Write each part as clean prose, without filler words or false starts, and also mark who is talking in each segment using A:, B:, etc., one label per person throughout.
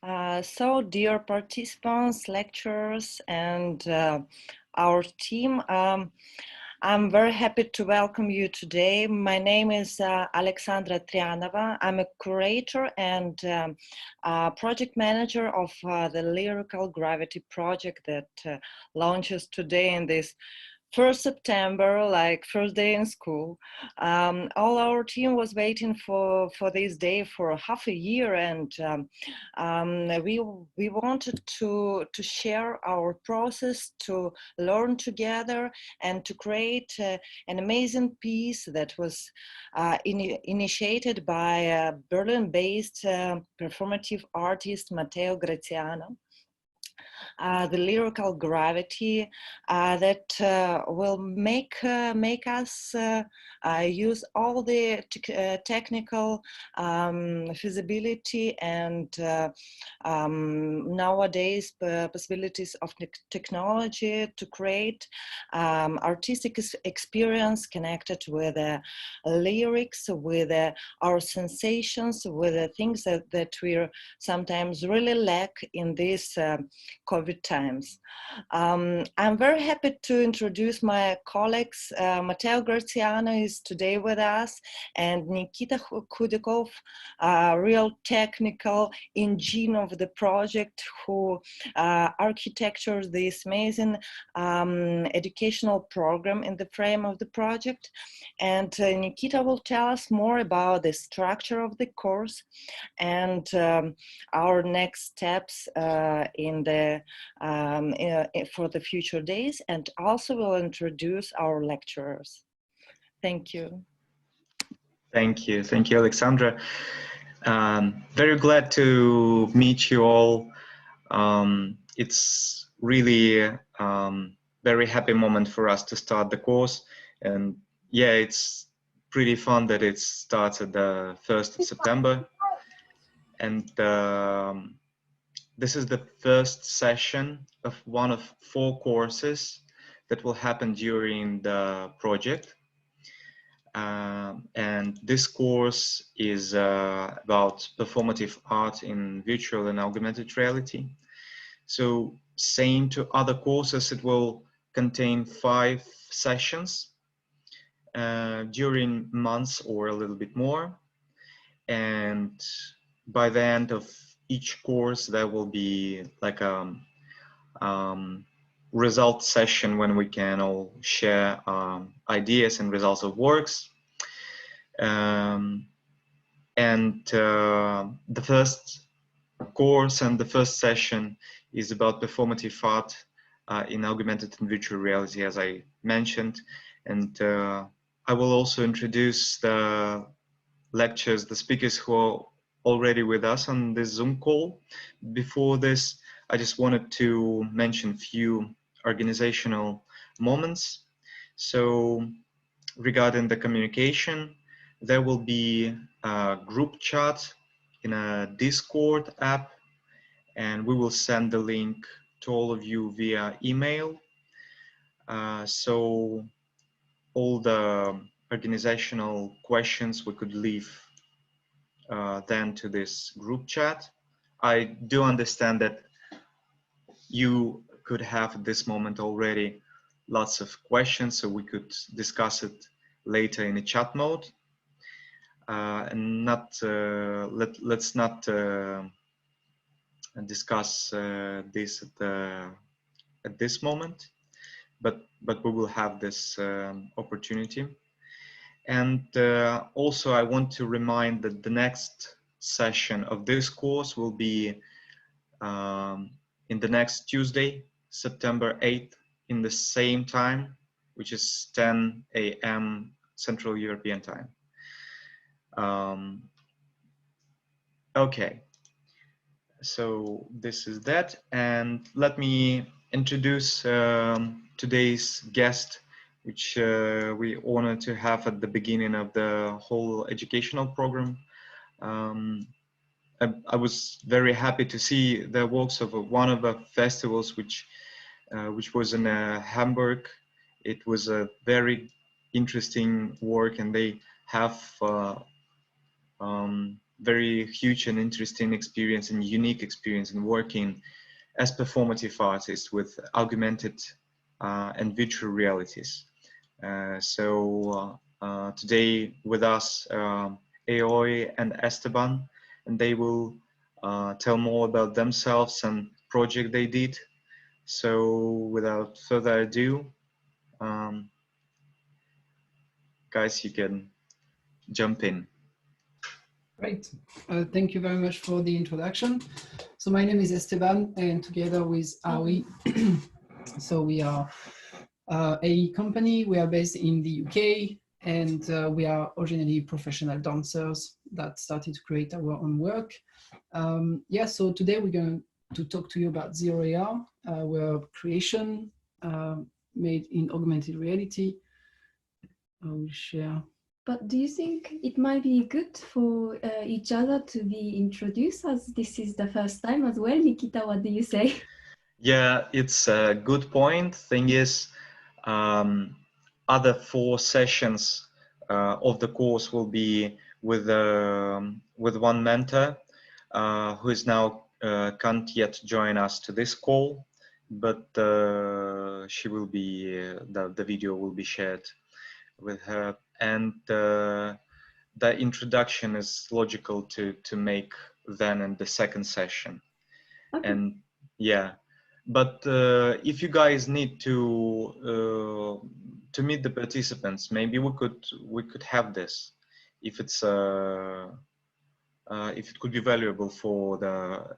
A: Dear participants, lecturers, and our team, I'm very happy to welcome you today. My name is Alexandra Trianova. I'm a curator and project manager of the Lyrical Gravity project that launches today in this 1st September, like first day in school. All our team was waiting for this day for half a year, and we wanted to share our process, to learn together, and to create an amazing piece that was initiated by a Berlin-based performative artist Matteo Graziano. The lyrical gravity that will make us use all the technical feasibility and nowadays possibilities of technology to create artistic experience connected with lyrics, with our sensations, with the things that we sometimes really lack in this COVID times. I'm very happy to introduce my colleagues. Matteo Graziano is today with us, and Nikita Khudikov, real technical engine of the project, who architectures this amazing educational program in the frame of the project. And Nikita will tell us more about the structure of the course and our next steps in the for the future days, and also will introduce our lecturers. Thank you.
B: Thank you, Alexandra. Very glad to meet you all. It's really very happy moment for us to start the course, and yeah, it's pretty fun that it starts at the 1st of September, and this is the first session of one of 4 courses that will happen during the project. And this course is about performative art in virtual and augmented reality. So same to other courses, it will contain 5 sessions during months or a little bit more. And by the end of each course, there will be like a result session when we can all share ideas and results of works. And the first course and the first session is about performative art in augmented and virtual reality, as I mentioned. And I will also introduce the lectures, the speakers who are already with us on this Zoom call. Before this, I just wanted to mention a few organizational moments. So regarding the communication, there will be a group chat in a Discord app, and we will send the link to all of you via email. So all the organizational questions we could leave then to this group chat. I do understand that you could have at this moment already lots of questions, so we could discuss it later in a chat mode. And not let's not discuss this at this moment, but we will have this opportunity. And also I want to remind that the next session of this course will be in the next Tuesday, September 8th, in the same time, which is 10 a.m. Central European time. Okay, so this is that, and let me introduce today's guest, which we honored to have at the beginning of the whole educational program. I was very happy to see the works of one of the festivals, which was in Hamburg. It was a very interesting work, and they have very huge and interesting experience and unique experience in working as performative artists with augmented and virtual realities. Today with us, Aoi and Esteban, and they will tell more about themselves and project they did. So without further ado, guys, you can jump in.
C: Great. Thank you very much for the introduction. So my name is Esteban, and together with Aoi, so we are a company. We are based in the UK, and we are originally professional dancers that started to create our own work. Yeah, so today we're going to talk to you about Zero AR, our creation made in augmented reality. I will share.
D: But do you think it might be good for each other to be introduced, as this is the first time as well? Nikita, what do you say?
B: Yeah, it's a good point. Thing is, other 4 sessions of the course will be with one mentor who is now can't yet join us to this call, but she will be the video will be shared with her, and the introduction is logical to make then in the second session. Okay. And yeah, but if you guys need to meet the participants, maybe we could have this if it's if it could be valuable for the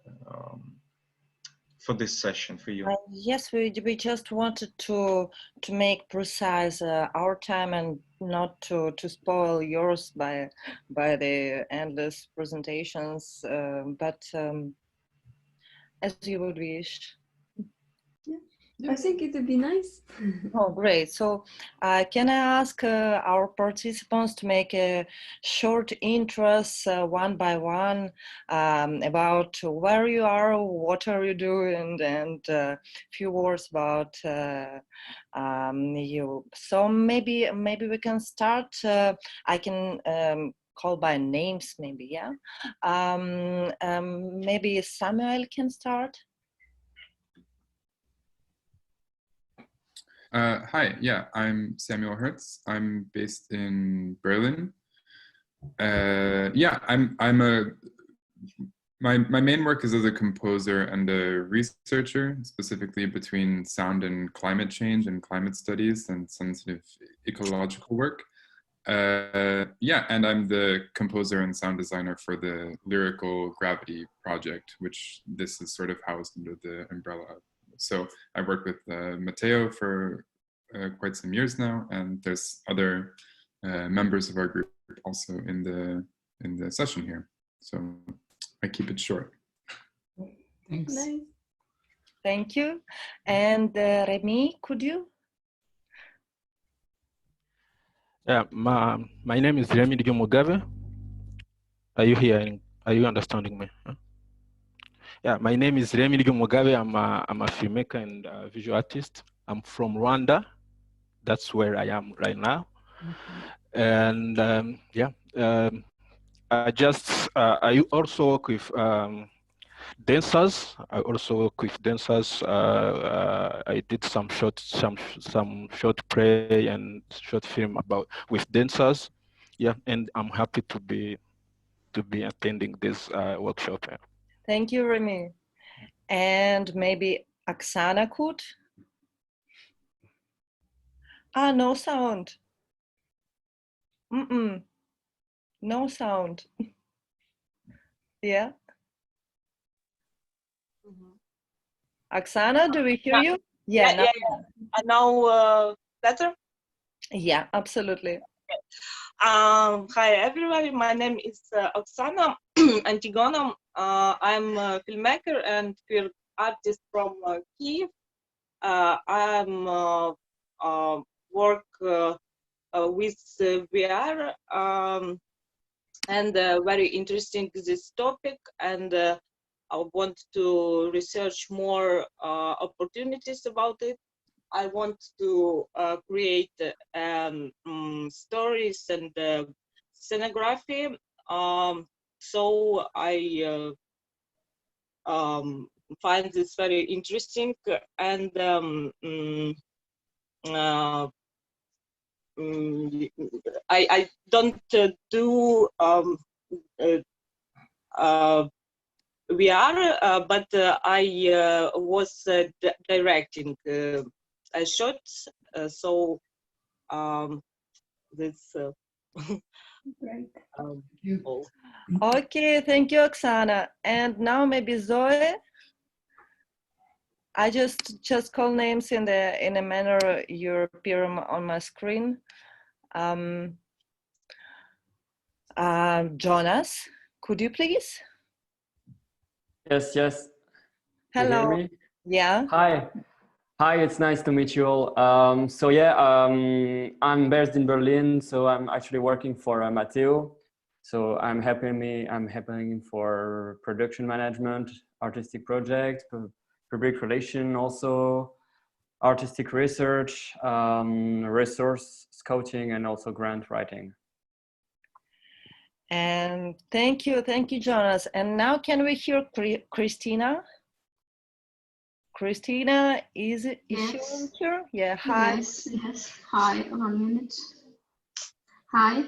B: for this session for you.
A: Yes, we just wanted to make precise our time and not to spoil yours by the endless presentations, but as you would wish.
D: I think it would be nice.
A: Oh, great. So can I ask our participants to make a short intros one by one about where you are, what are you doing, and a few words about you. So maybe we can start. I can call by names, maybe, yeah? Maybe Samuel can start.
E: Hi, yeah, I'm Samuel Hertz. I'm based in Berlin. Yeah, my main work is as a composer and a researcher, specifically between sound and climate change and climate studies and some sort of ecological work. Yeah, and I'm the composer and sound designer for the Lyrical Gravity project, which this is sort of housed under the umbrella of. So I worked with Matteo for quite some years now, and there's other members of our group also in the session here. So I keep it short.
C: Thanks.
D: Nice.
A: Thank you. And Remy, could you?
F: Yeah, my name is Remy Mugabe. Are you hearing? Are you understanding me? Huh? Yeah, my name is Remy Mugabe. I'm a filmmaker and a visual artist. I'm from Rwanda. That's where I am right now. And I also work with dancers. I also work with dancers. I did some short play and short film with dancers. Yeah, and I'm happy to be attending this workshop.
A: Thank you, Remy. And maybe Oksana could? No sound. No sound. Yeah. Oksana, do we hear you?
G: Yeah. And now better?
A: Yeah, absolutely.
G: Hi everybody, my name is Oksana Antigona. I'm a filmmaker and queer artist from Kyiv. I'm work with VR and very interesting this topic, and I want to research more opportunities about it. I want to create stories and scenography so I find this very interesting, and I don't do VR, but I was directing shots, so this.
D: Great.
G: All.
A: Okay, thank you, Oksana. And now maybe Zoe. I just call names in a manner you appear on my screen. Jonas, could you please?
H: Yes, yes. You
A: Hello.
H: hear me?
A: Yeah.
H: Hi. Hi, it's nice to meet you all. So yeah, I'm based in Berlin, so I'm actually working for Matteo. So I'm helping for production management, artistic project, public relation, also artistic research, resource scouting, and also grant writing.
A: And thank you, Jonas. And now can we hear Christina? Christina, is she here? Yeah, hi.
I: Yes, yes. Hi, 1 minute. Hi,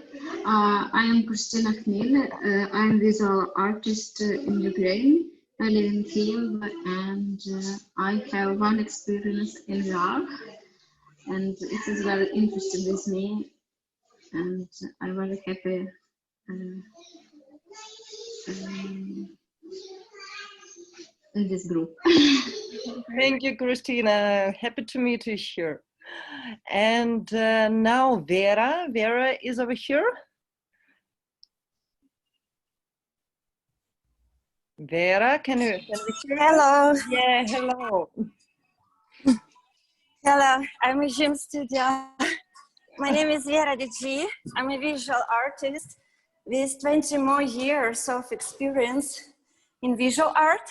I: I am Christina Knil. I'm visual artist in Ukraine. I live in Kiev, and I have one experience in VR, and it is very interesting with me, and I'm very happy in this group.
A: Thank you, Christina. Happy to meet you here. And now Vera. Vera is over here. Vera, can we hear?
J: Hello.
A: Yeah, hello.
J: Hello, I'm a gym studio. My name is Vera DG. I'm a visual artist with 20 more years of experience in visual art.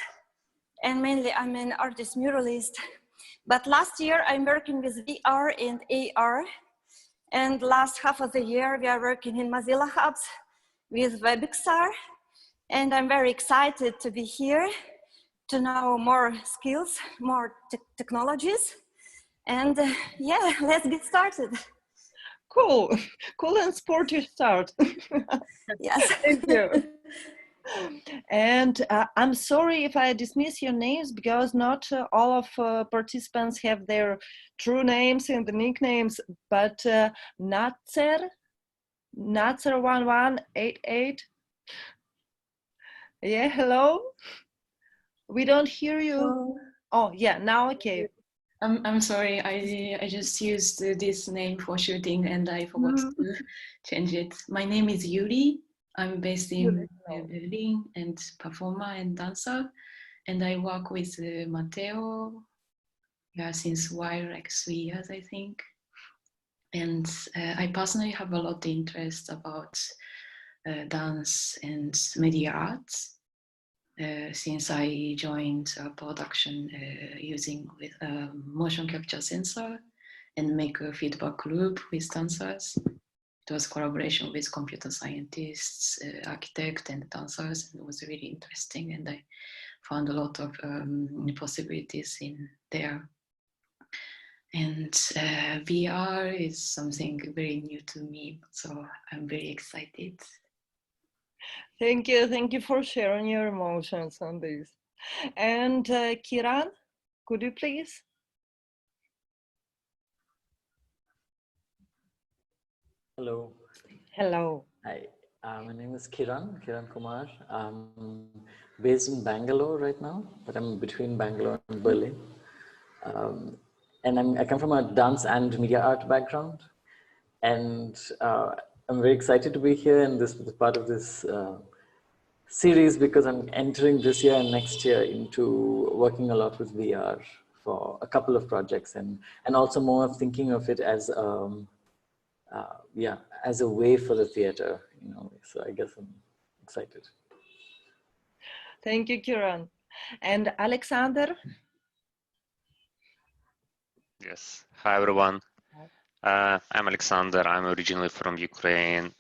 J: And mainly I'm an artist muralist. But last year I'm working with VR and AR. And last half of the year we are working in Mozilla Hubs with WebXR. And I'm very excited to be here to know more skills, more technologies. And yeah, let's get started.
A: Cool and sporty start.
J: Yes.
A: Thank you. And I'm sorry if I dismiss your names because not all of participants have their true names and the nicknames, but Natser1188. Yeah, hello. We don't hear you.
K: Hello.
A: Oh, yeah, now okay.
K: I'm sorry, I just used this name for shooting and I forgot to change it. My name is Yuri. I'm based in Berlin and performer and dancer. And I work with Matteo since a while, like 3 years, I think. And I personally have a lot of interest about dance and media arts. Since I joined a production using with a motion capture sensor and make a feedback loop with dancers. It was collaboration with computer scientists, architects and dancers, and it was really interesting, and I found a lot of possibilities in there. And VR is something very new to me, so I'm very excited.
A: Thank you for sharing your emotions on this. And Kiran, could you please?
L: Hello.
A: Hello.
L: Hi, my name is Kiran Kumar. I'm based in Bangalore right now, but I'm between Bangalore and Berlin. And I come from a dance and media art background. And I'm very excited to be here in this part of this series because I'm entering this year and next year into working a lot with VR for a couple of projects and also more thinking of it as as a way for the theater, you know, so I guess I'm excited.
A: Thank you, Kiran. And Alexander?
M: Yes, hi everyone. I'm Alexander, I'm originally from Ukraine,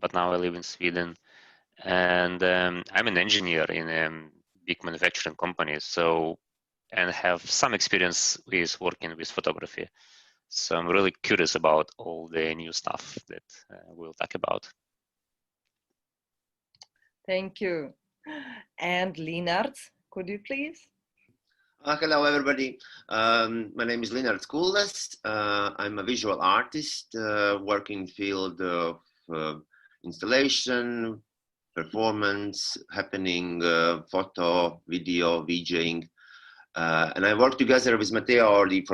M: but now I live in Sweden. And I'm an engineer in a big manufacturing company, so and have some experience with working with photography. So I'm really curious about all the new stuff that we'll talk about.
A: Thank you. And Lennart, could you please?
N: Hello, everybody. My name is Lennart Kulles. I'm a visual artist working in the field of installation, performance, happening, photo, video, VJing. And I work together with Matteo already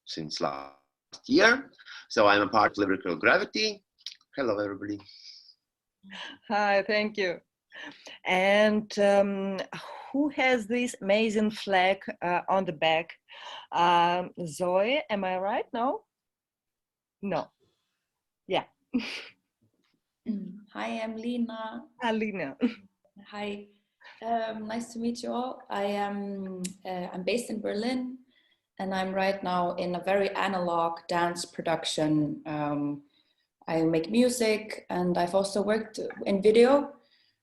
N: since last year. So I'm a part of Lyrical Gravity. Hello, everybody.
A: Hi, thank you. And who has this amazing flag on the back? Zoe, am I right? No? No. Yeah.
O: Hi, I'm Lina.
A: Hi, Lina.
O: Hi, nice to meet you all. I'm based in Berlin, and I'm right now in a very analog dance production. I make music, and I've also worked in video.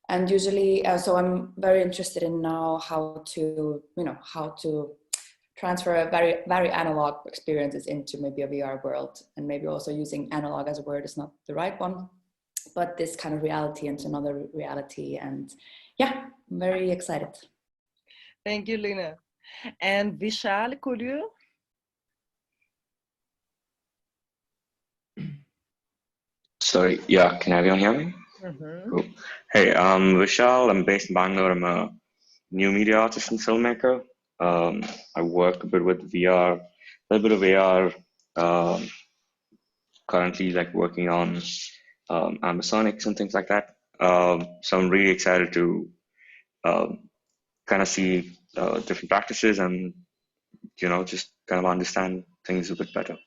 O: And usually, so I'm very interested in now how to transfer a very analog experiences into maybe a VR world, and maybe also using analog as a word is not the right one, but this kind of reality into another reality. And yeah, I'm very excited.
A: Thank you, Lina. And Vishal, could you?
P: Sorry, yeah, can everyone hear me? Cool. Hey, I'm Vishal. I'm based in Bangalore. I'm a new media artist and filmmaker. I work a bit with VR, a little bit of AR. Currently, like working on Amazonics and things like that. So I'm really excited to kind of see different practices and just kind of understand things a bit better.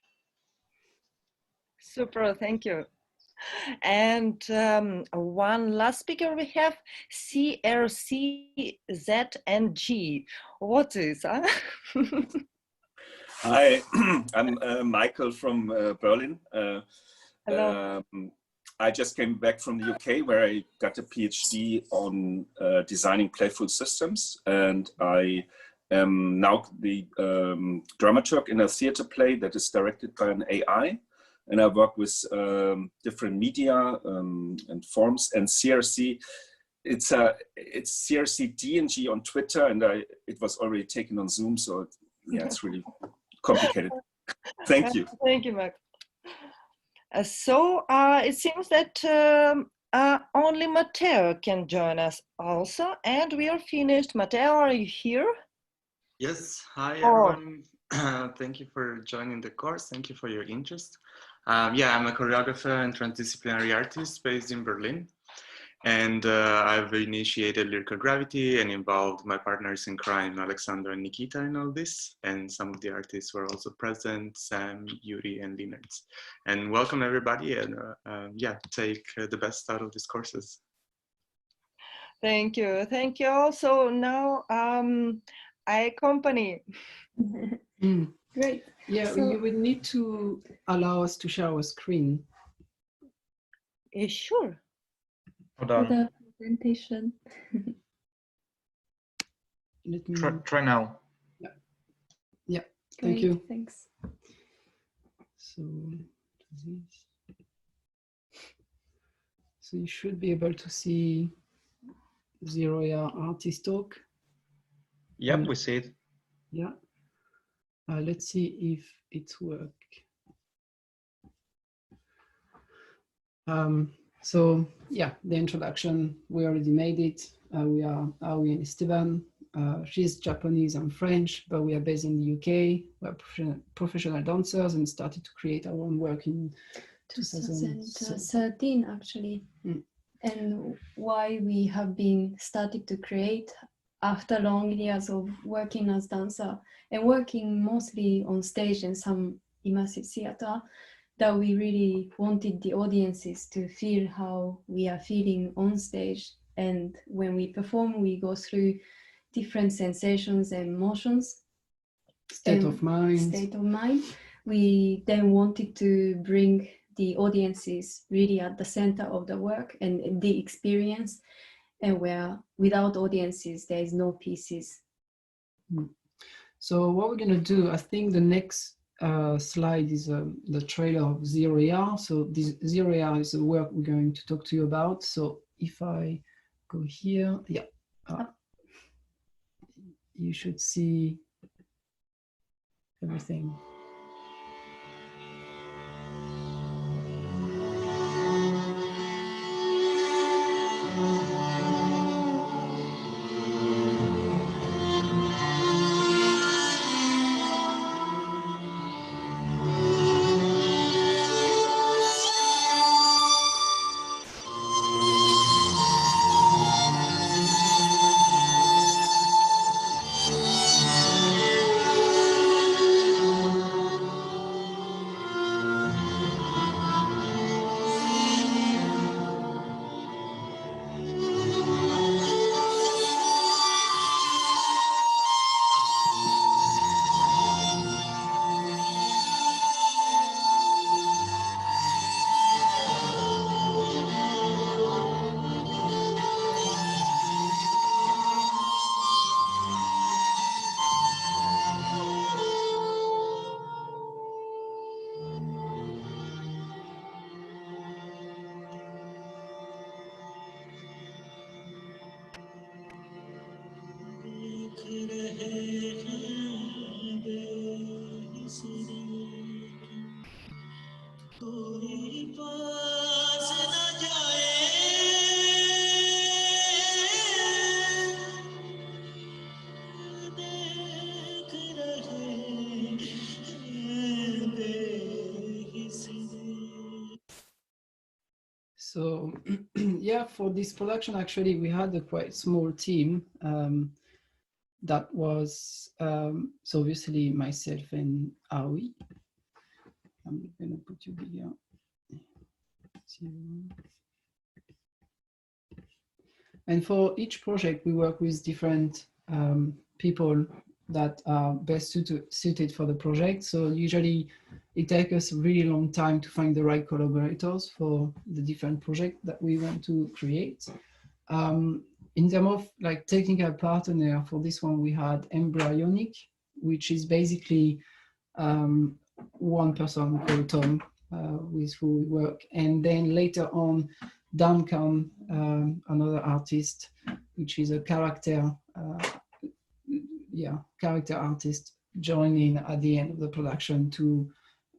A: Super, thank you. And one last speaker we have, CRCZNG. What is?
Q: Hi, I'm Michael from Berlin.
A: Hello.
Q: I just came back from the UK where I got a PhD on designing playful systems, and I am now the dramaturg in a theater play that is directed by an AI. And I work with different media and forms, and CRC. It's CRCDNG on Twitter, and it was already taken on Zoom, so yeah, it's really complicated. Thank you.
A: Thank you, Mark. So it seems that only Matteo can join us also, and we are finished. Matteo, are you here?
R: Yes. Hi, everyone. Thank you for joining the course. Thank you for your interest. Yeah, I'm a choreographer and transdisciplinary artist based in Berlin. And I've initiated Lyrical Gravity and involved my partners in crime, Alexander and Nikita, in all this. And some of the artists were also present, Sam, Yuri, and Lennart. And welcome everybody, and yeah, take the best out of these courses.
A: Thank you. Thank you also. Now I accompany.
C: Great. Yeah, so, you would need to allow us to share our screen.
A: Sure.
D: For the presentation.
C: Let me
B: try now.
C: Yeah. Yeah.
D: Great,
C: thank you.
D: Thanks.
C: So you should be able to see Zero artist talk.
B: Yep, we see it.
C: Yeah. Let's see if it's work. So yeah, the introduction, we already made it. We are Aoi and Esteban. She's Japanese and French, but we are based in the UK. We're professional dancers and started to create our own work in
D: 2013, actually. And why we have been started to create after long years of working as dancer and working mostly on stage in some immersive theater, that we really wanted the audiences to feel how we are feeling on stage. And when we perform, we go through different sensations and emotions.
C: State of mind.
D: We then wanted to bring the audience is really at the center of the work and the experience, and where without audiences there is no pieces.
C: So what we're going to do, I think the next slide is the trailer of Zero AR. So this Zero AR is the work we're going to talk to you about. So if I go here, yeah, you should see everything. So yeah, for this production, actually, we had a quite small team. That was, so obviously myself and Aoi. I'm gonna put you here. And for each project, we work with different people that are best suited for the project. So usually it takes us a really long time to find the right collaborators for the different projects that we want to create. In terms of like technical partner, for this one, we had Embryonic, which is basically one person called Tom, with who we work. And then later on, Duncan, another artist, which is a character artist, joining at the end of the production to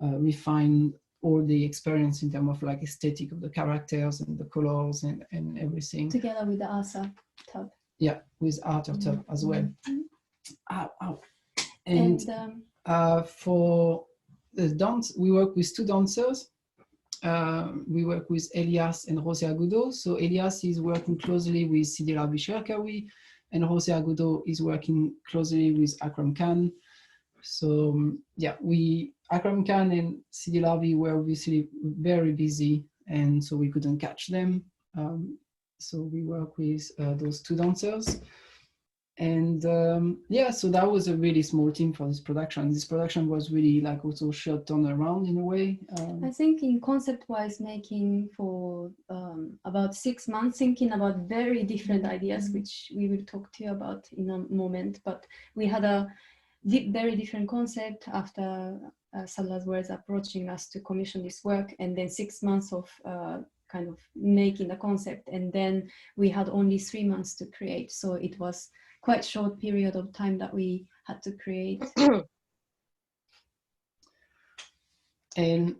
C: refine all the experience in terms of like aesthetic of the characters and the colors and everything.
D: Together with the Asa Tub.
C: Yeah, with Arthur Tub as well. Ow, ow. And for the dance, we work with two dancers. We work with Elias and Jose Agudo. So Elias is working closely with Sidi Rabi Sherkawi, and Jose Agudo is working closely with Akram Khan. So yeah, Akram Khan and Sidi Rabi were obviously very busy, and so we couldn't catch them. So we work with those two dancers. And yeah, so that was a really small team for this production. This production was really like also short turnaround in a way.
D: I think in concept-wise making for about 6 months, thinking about very different ideas, which we will talk to you about in a moment. But we had a very different concept after Salah's words approaching us to commission this work, and then 6 months of kind of making the concept, and then we had only 3 months to create. So it was quite short period of time that we had to create.
C: And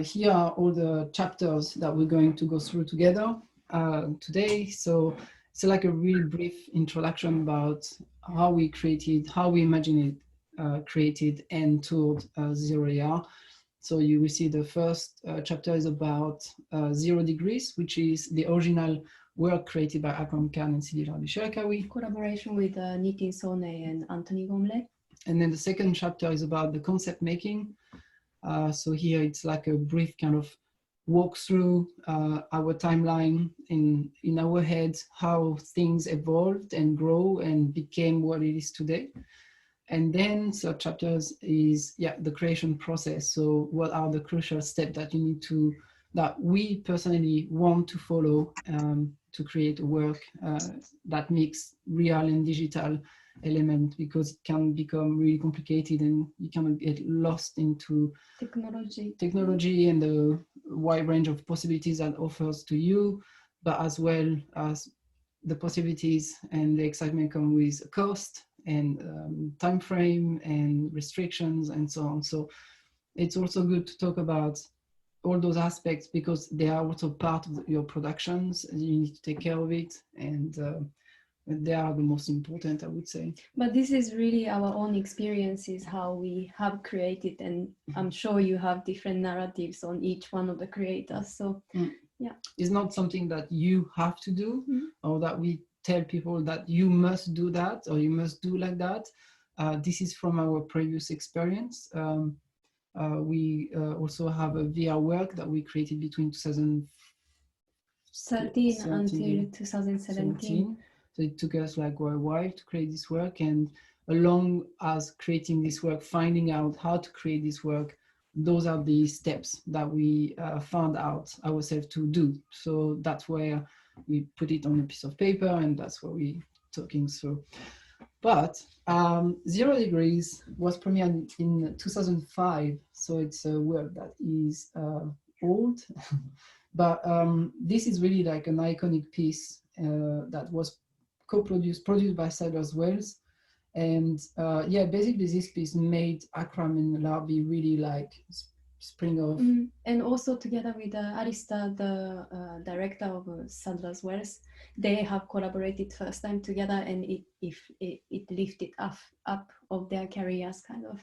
C: here are all the chapters that we're going to go through together today. So it's like a really brief introduction about how we created, how we imagined it, created and toured Zero AR. So you will see the first chapter is about 0 Degrees, which is the original work created by Akram Khan and Sidi Rabi Sherkawi.
D: Collaboration with Nitin Sone and Anthony Gomle.
C: And then the second chapter is about the concept making. So here it's like a brief kind of walk through our timeline in our heads, how things evolved and grow and became what it is today. And then third chapters is the creation process. So what are the crucial steps that you need to, that we personally want to follow to create a work that mix real and digital element, because it can become really complicated and you can get lost into technology and the wide range of possibilities that offers to you, but as well as the possibilities and the excitement come with cost and time frame and restrictions and so on. So it's also good to talk about all those aspects because they are also part of your productions and you need to take care of it, and they are the most important, I would say.
D: But this is really our own experiences, how we have created, and I'm sure you have different narratives on each one of the creators. So yeah,
C: it's not something that you have to do or that we tell people that you must do that or you must do like that. This is from our previous experience. We also have a VR work that we created between
D: 2013 until 2017.
C: So it took us like a while to create this work, and along as creating this work, finding out how to create this work, those are the steps that we found out ourselves to do. So that's where we put it on a piece of paper, and that's what we're talking through. But 0 Degrees was premiered in 2005, so it's a work that is old, but this is really like an iconic piece that was produced by Cyrus Wells. And yeah, basically this piece made Akram and Larbi really like spring off.
D: And also together with Arista, the director of Sadler's Wells, they have collaborated first time together, and it lifted up of their careers, kind of.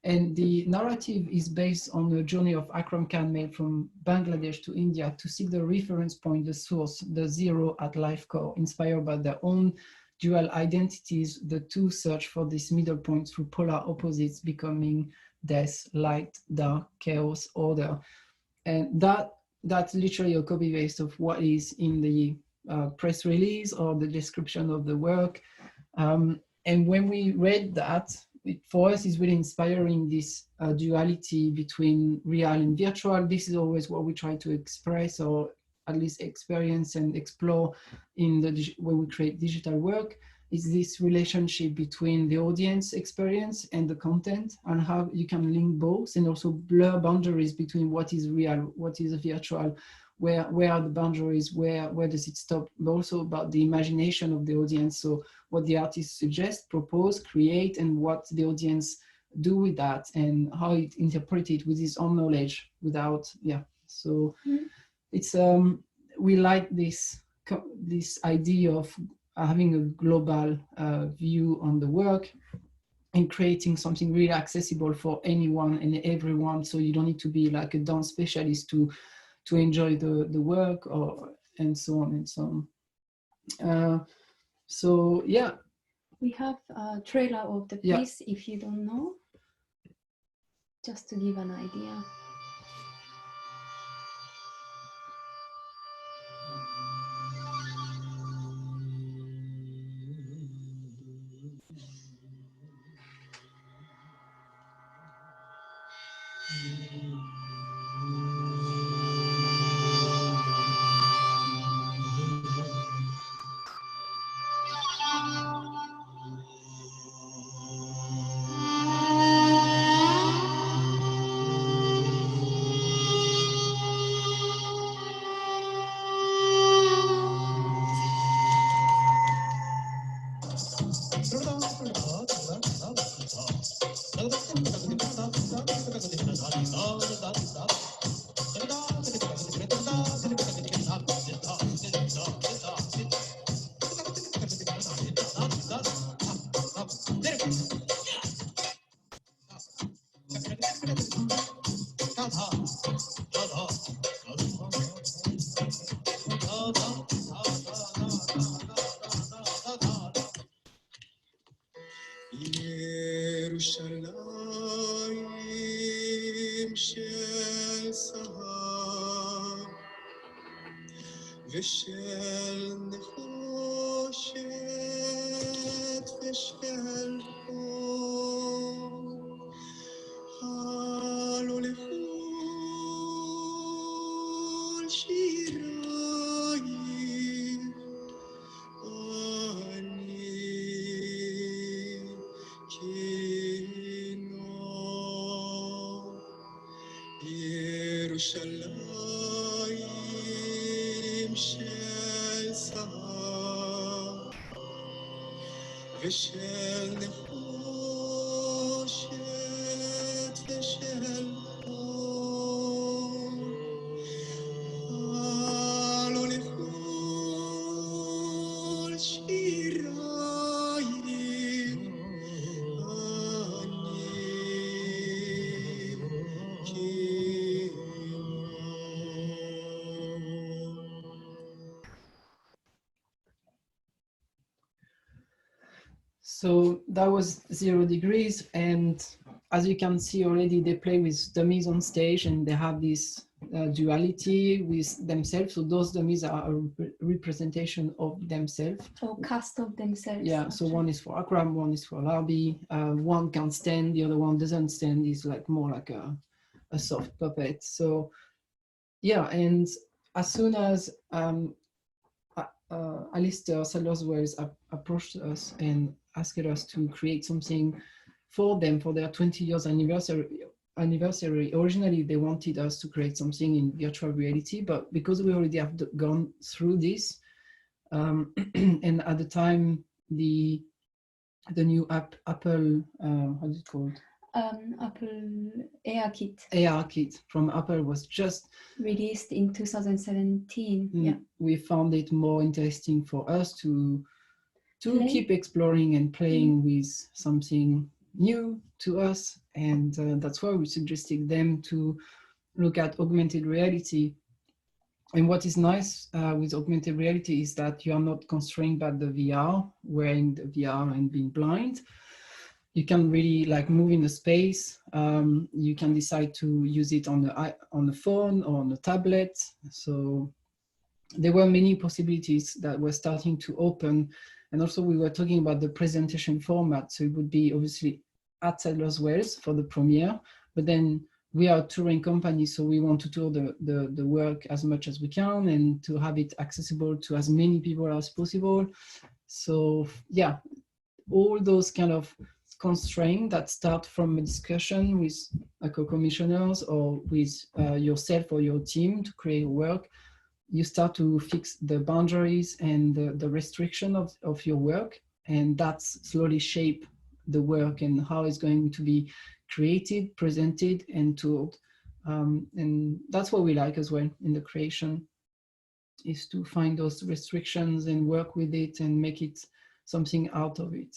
C: And the narrative is based on the journey of Akram Khan made from Bangladesh to India to seek the reference point, the source, the zero at life core, inspired by their own dual identities. The two search for this middle point through polar opposites, becoming death, light, dark, chaos, order. And that's literally a copy paste of what is in the press release or the description of the work. And when we read that, for us is really inspiring, this duality between real and virtual. This is always what we try to express, or at least experience and explore in when we create digital work, is this relationship between the audience experience and the content, and how you can link both, and also blur boundaries between what is real, what is virtual, where are the boundaries, where does it stop, but also about the imagination of the audience. So what the artist suggests, propose, create, and what the audience do with that, and how it interpret it with his own knowledge without, So it's, we like this idea of having a global view on the work and creating something really accessible for anyone and everyone. So you don't need to be like a dance specialist to enjoy the work, and so on and so on. So yeah.
D: We have a trailer of the piece, if you don't know, just to give an idea.
S: ירושלים של סהר ושל נחושת ושל בשליים של סהר ושל נחושת ושל אור עלו לכל שיריים
C: So that was 0 degrees, and as you can see already, they play with dummies on stage, and they have this duality with themselves. So those dummies are a representation of themselves.
D: Or cast of themselves.
C: Yeah, so one is for Akram, one is for Larbi. One can stand, the other one doesn't stand. It's like more like a soft puppet. So yeah, and as soon as Alistair Sellers-Wells approached us and asked us to create something for them for their 20 years anniversary. Originally, they wanted us to create something in virtual reality, but because we already have gone through this, and at the time, the new Apple, how is it called?
D: Apple AR-Kit.
C: AR-Kit from Apple was just
D: released in 2017. Yeah,
C: we found it more interesting for us to keep exploring and playing with something new to us, and that's why we suggested them to look at augmented reality. And what is nice with augmented reality is that you are not constrained by the VR, wearing the VR and being blind. You can really like move in the space. You can decide to use it on the phone or on the tablet. So there were many possibilities that were starting to open. And also we were talking about the presentation format. So it would be obviously at Sellers-Wells for the premiere, but then we are a touring company, so we want to tour the work as much as we can and to have it accessible to as many people as possible. So yeah, all those kind of constraints that start from a discussion with co-commissioners or with yourself or your team to create work, you start to fix the boundaries and the restriction of your work, and that's slowly shape the work and how it's going to be created, presented, and toured. And that's what we like as well in the creation, is to find those restrictions and work with it and make it something out of it.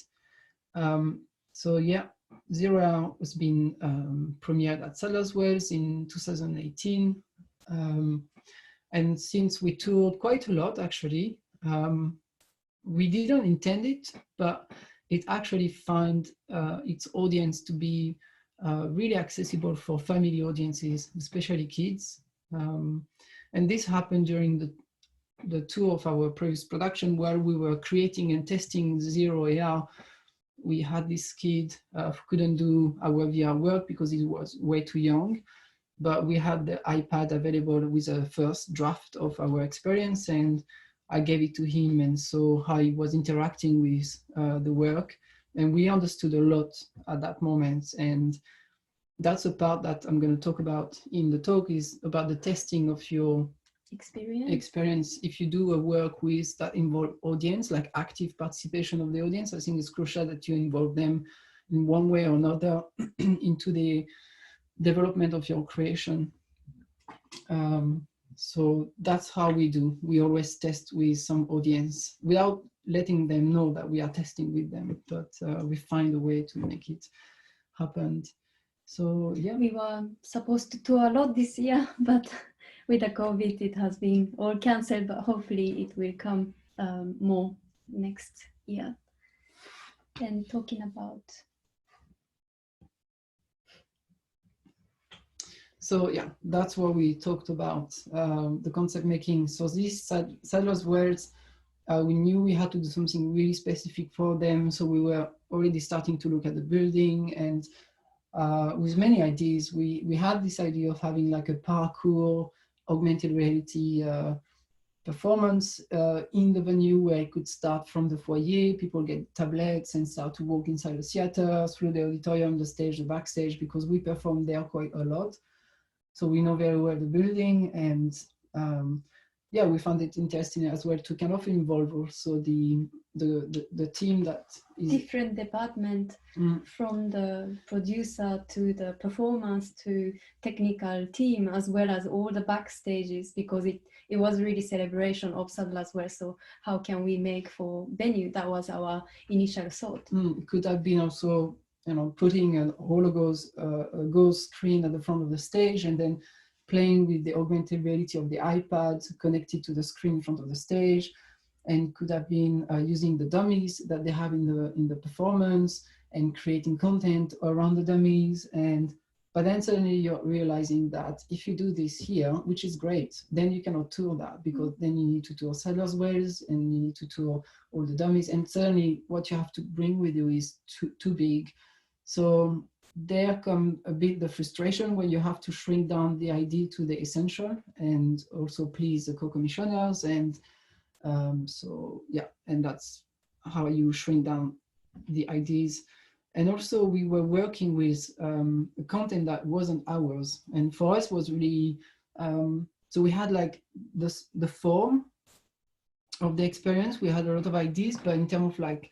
C: So yeah, 0 Hour has been premiered at Sellers-Wells in 2018. And since we toured quite a lot, actually, we didn't intend it, but it actually found its audience to be really accessible for family audiences, especially kids. And this happened during the tour of our previous production, where we were creating and testing 0 AR. We had this kid who couldn't do our VR work because he was way too young, but we had the iPad available with a first draft of our experience, and I gave it to him and saw how he was interacting with the work. And we understood a lot at that moment. And that's a part that I'm going to talk about in the talk, is about the testing of your experience. If you do a work with that involve audience, like active participation of the audience, I think it's crucial that you involve them in one way or another into the development of your creation. So that's how we do. We always test with some audience without letting them know that we are testing with them, but we find a way to make it happen. So yeah.
D: We were supposed to tour a lot this year, but with the COVID, it has been all cancelled, but hopefully it will come more next year. And talking about...
C: So yeah, that's what we talked about, the concept making. So this Sellers-Wells, we knew we had to do something really specific for them. So we were already starting to look at the building, and with many ideas. We had this idea of having like a parkour, augmented reality performance in the venue, where it could start from the foyer, people get tablets and start to walk inside the theater, through the auditorium, the stage, the backstage, because we perform there quite a lot. So we know very well the building, and yeah, we found it interesting as well to kind of involve also the team that is
D: different department, from the producer to the performance to technical team, as well as all the backstages, because it was really celebration of Sadler as well. So how can we make for venue? That was our initial thought.
C: Could have been also, you know, putting a ghost screen at the front of the stage, and then playing with the augmented reality of the iPad connected to the screen in front of the stage, and could have been using the dummies that they have in the performance and creating content around the dummies. But then suddenly you're realizing that if you do this here, which is great, then you cannot tour that, because then you need to tour Sadler's Wells and you need to tour all the dummies, and suddenly what you have to bring with you is too big. So there come a bit the frustration when you have to shrink down the idea to the essential, and also please the co-commissioners. And so yeah, and that's how you shrink down the ideas. And also we were working with content that wasn't ours, and for us was really so we had like the form of the experience, we had a lot of ideas, but in terms of like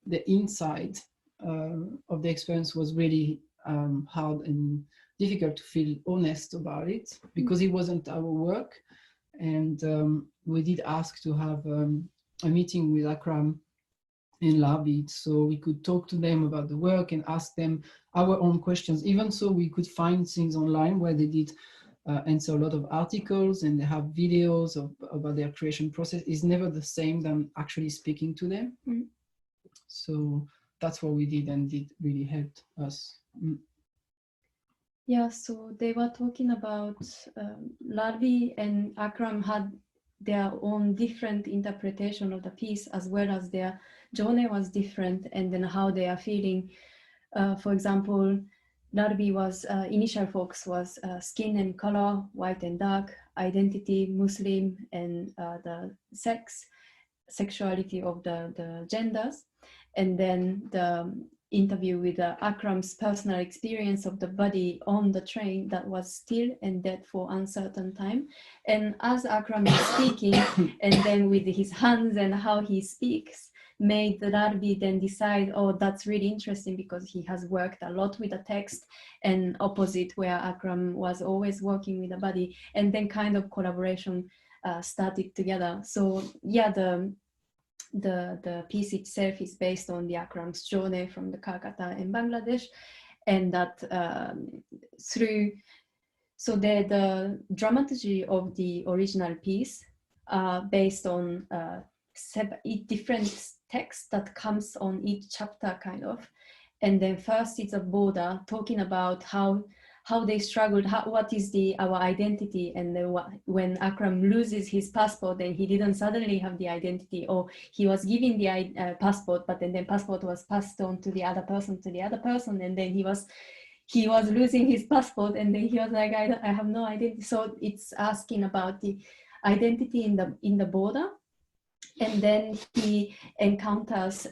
C: the inside of the experience was really hard and difficult to feel honest about it, because it wasn't our work. And we did ask to have a meeting with Akram in Labit, so we could talk to them about the work and ask them our own questions. Even so, we could find things online where they did answer a lot of articles, and they have videos about their creation process. Is never the same than actually speaking to them. So that's what we did, and it really helped us.
D: Yeah, so they were talking about Larvi and Akram had their own different interpretation of the piece, as well as their journey was different, and then how they are feeling. For example, Larvi was initial focus was skin and color, white and dark, identity, Muslim, and the sexuality of the genders. And then the interview with Akram's personal experience of the body on the train that was still and dead for uncertain time. And as Akram is speaking, and then with his hands and how he speaks, made Larvi then decide, oh, that's really interesting, because he has worked a lot with the text, and opposite where Akram was always working with the body, and then kind of collaboration started together. So yeah, the piece itself is based on the Akram's journey from the Calcutta in Bangladesh, and that so the dramaturgy of the original piece based on different text that comes on each chapter kind of. And then first it's a border talking about how they struggled, what is our identity, and then when Akram loses his passport, then he didn't suddenly have the identity, or he was given the passport, but then passport was passed on to the other person, and then he was losing his passport, and then he was like, I have no identity. So it's asking about the identity in the border. And then he encounters,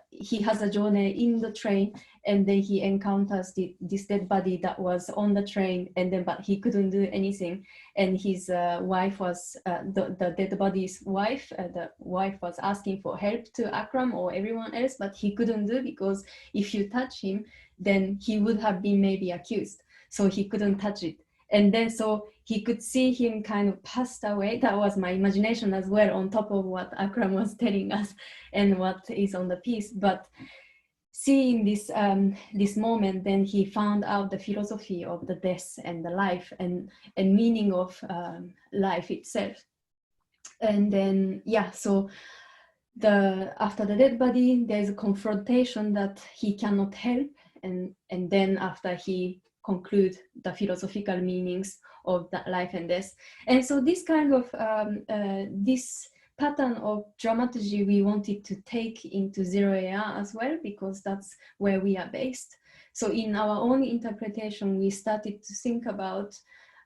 D: he has a journey in the train, and then he encounters this dead body that was on the train, and then but he couldn't do anything. And his wife was, the dead body's wife, the wife was asking for help to Akram or everyone else, but he couldn't do, because if you touch him, then he would have been maybe accused. So he couldn't touch it. And then so he could see him kind of passed away. That was my imagination as well, on top of what Akram was telling us and what is on the piece. But seeing this this moment, then he found out the philosophy of the death and the life, and meaning of life itself. And then yeah, so after the dead body, there's a confrontation that he cannot help, and then after he conclude the philosophical meanings of that life and death. And so this kind of this pattern of dramaturgy we wanted to take into Zero AR as well, because that's where we are based. So in our own interpretation, we started to think about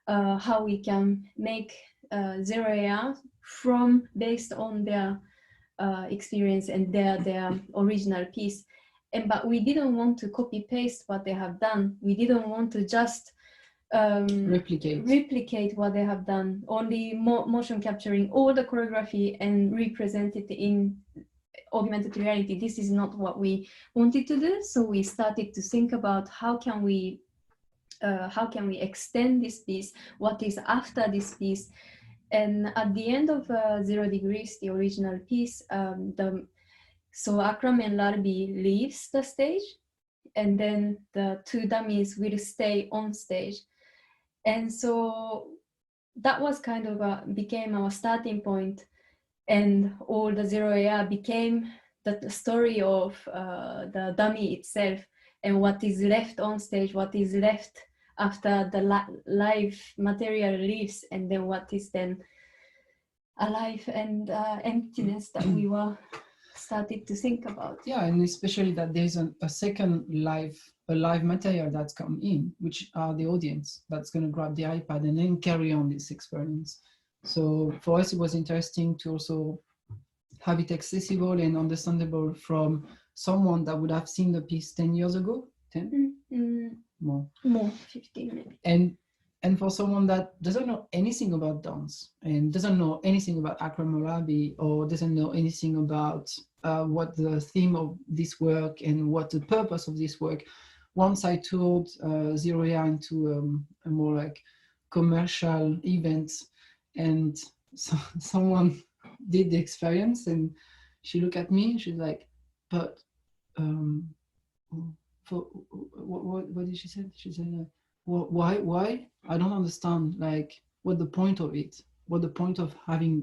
D: how we can make Zero AR based on their experience and their original piece. But we didn't want to copy paste what they have done. We didn't want to just replicate what they have done, only motion capturing all the choreography and represent it in augmented reality. This is not what we wanted to do, so we started to think about how can we extend this piece, what is after this piece. And at the end of 0 Degrees, the original piece, so Akram and Larbi leaves the stage, and then the 2 dummies will stay on stage. And so that was kind of became our starting point, and all the Zero AR became the story of the dummy itself, and what is left on stage, what is left after the live material leaves, and then what is then alive and emptiness that we were started to think about.
C: Yeah, and especially that there's a second live material that's come in, which are the audience that's going to grab the iPad and then carry on this experience. So for us, it was interesting to also have it accessible and understandable from someone that would have seen the piece 10 years ago, 10? More,
D: 15 maybe.
C: And for someone that doesn't know anything about dance and doesn't know anything about Akram Arabi, or doesn't know anything about what the theme of this work and what the purpose of this work, once I toured Zero AR into a more like commercial event, and so someone did the experience, and she looked at me, she's like, but for what did she say? She said, why? I don't understand, like, what the point of it, what the point of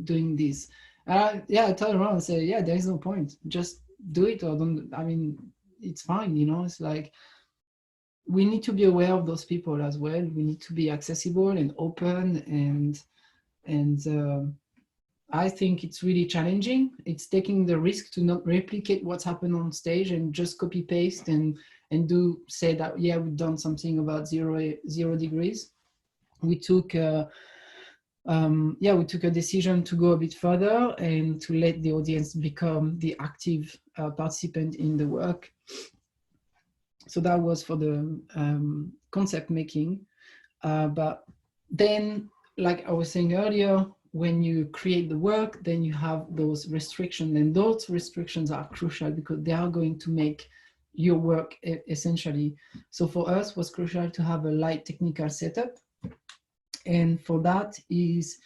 C: doing this. Yeah, I turned around and say, yeah, there is no point, just do it, or don't. I mean, it's fine, you know. It's like, we need to be aware of those people as well. We need to be accessible and open, and I think it's really challenging. It's taking the risk to not replicate what's happened on stage and just copy paste and say that, yeah, we've done something about zero degrees. We took a decision to go a bit further and to let the audience become the active participant in the work. So that was for the concept making. But then, like I was saying earlier, when you create the work, then you have those restrictions, and those restrictions are crucial because they are going to make your work essentially. So for us, it was crucial to have a light technical setup. And for that is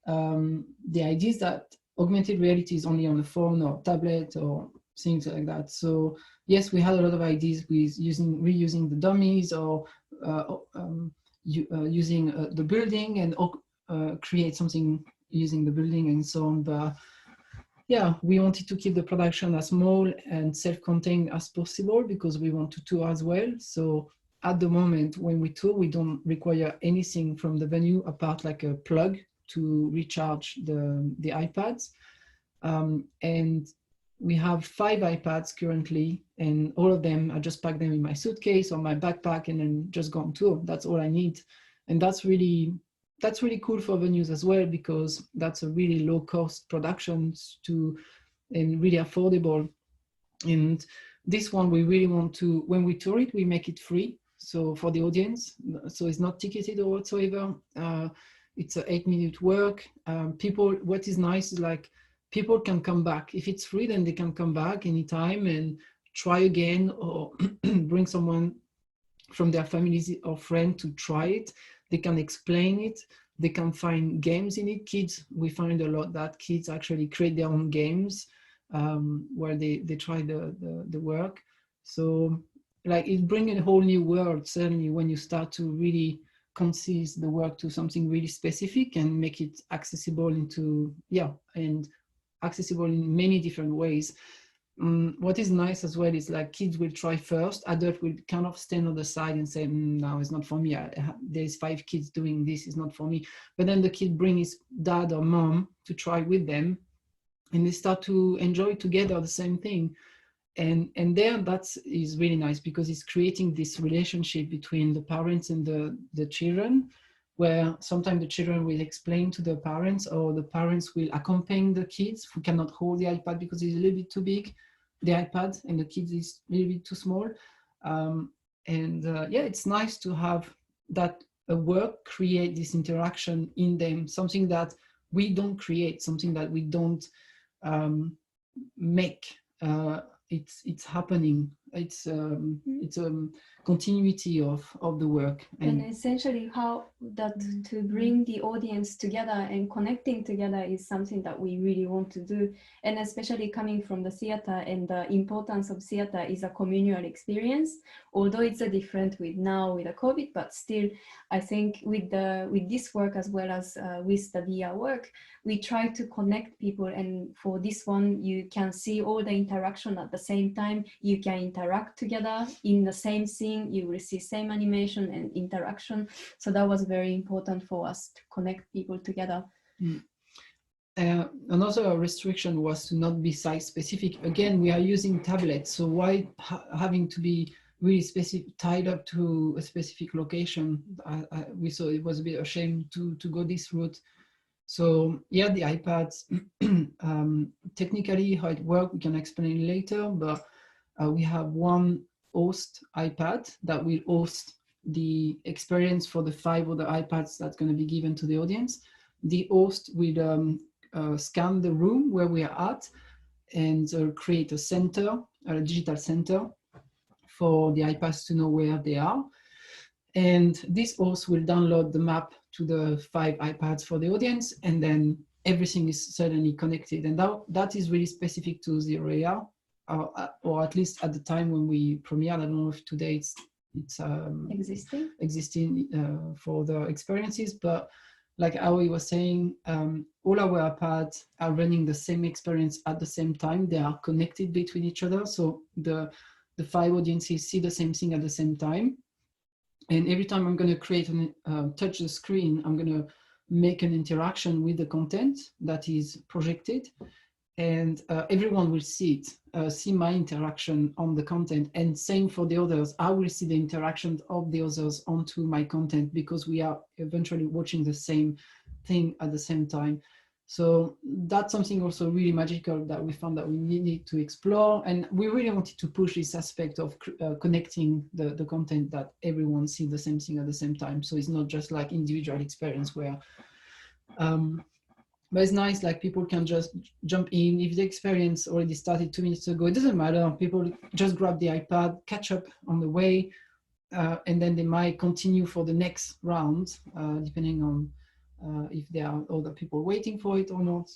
C: the idea is that augmented reality is only on the phone or tablet or things like that. So yes, we had a lot of ideas with reusing the dummies, or using the building, and create something using the building and so on. But yeah, we wanted to keep the production as small and self-contained as possible because we want to tour as well. So at the moment when we tour, we don't require anything from the venue apart like a plug to recharge the iPads. And we have 5 iPads currently, and all of them, I just pack them in my suitcase or my backpack and then just go on tour. That's all I need. And that's really cool for venues as well, because that's a really low cost production and really affordable. And this one, we really want to, when we tour it, we make it free. So for the audience, so it's not ticketed or whatsoever. It's an 8-minute work. What is nice is like, people can come back. If it's free, then they can come back anytime and try again, or bring someone from their families or friend to try it. They can explain it. They can find games in it. Kids, we find a lot that kids actually create their own games where they try the work. So like, it brings a whole new world, certainly, when you start to really concise the work to something really specific and make it accessible and accessible in many different ways. What is nice as well is like, kids will try first, adults will kind of stand on the side and say, no, it's not for me. There's 5 kids doing this, it's not for me. But then the kid brings his dad or mom to try with them, and they start to enjoy together the same thing. And there, that is really nice, because it's creating this relationship between the parents and the children, where sometimes the children will explain to the parents, or the parents will accompany the kids who cannot hold the iPad because it's a little bit too big, the iPad, and the kids is a little bit too small. Yeah, it's nice to have that a work create this interaction in them, something that we don't create, something that we don't make. It's happening. It's a continuity of the work.
D: And essentially how that to bring the audience together and connecting together is something that we really want to do. And especially coming from the theater, and the importance of theater is a communal experience, although it's a different with now with the COVID, but still I think with this work as well as with the VR work, we try to connect people. And for this one, you can see all the interaction at the same time. You can interact together in the same scene. You will see same animation and interaction. So that was very important for us to connect people together.
C: Another restriction was to not be site specific. Again, we are using tablets, so why having to be really specific, tied up to a specific location? We saw it was a bit of a shame to go this route. So yeah, the iPads, technically how it works, we can explain later, but we have one host iPad that will host the experience for the 5 other iPads that's going to be given to the audience. The host will scan the room where we are at and create a center, a digital center for the iPads to know where they are. And this host will download the map to the 5 iPads for the audience, and then everything is suddenly connected. And that is really specific to Zero AR, or at least at the time when we premiered. I don't know if today it's existing for the experiences, but like Aoi was saying, all our iPads are running the same experience at the same time. They are connected between each other, so the 5 audiences see the same thing at the same time. And every time I'm going to create and touch the screen, I'm going to make an interaction with the content that is projected, and everyone will see it, see my interaction on the content, and same for the others. I will see the interaction of the others onto my content, because we are eventually watching the same thing at the same time. So that's something also really magical that we found that we needed to explore. And we really wanted to push this aspect of connecting the content, that everyone sees the same thing at the same time. So it's not just like individual experience where, but it's nice, like people can just jump in. If the experience already started 2 minutes ago, it doesn't matter. People just grab the iPad, catch up on the way, and then they might continue for the next round, depending on if there are other people waiting for it or not.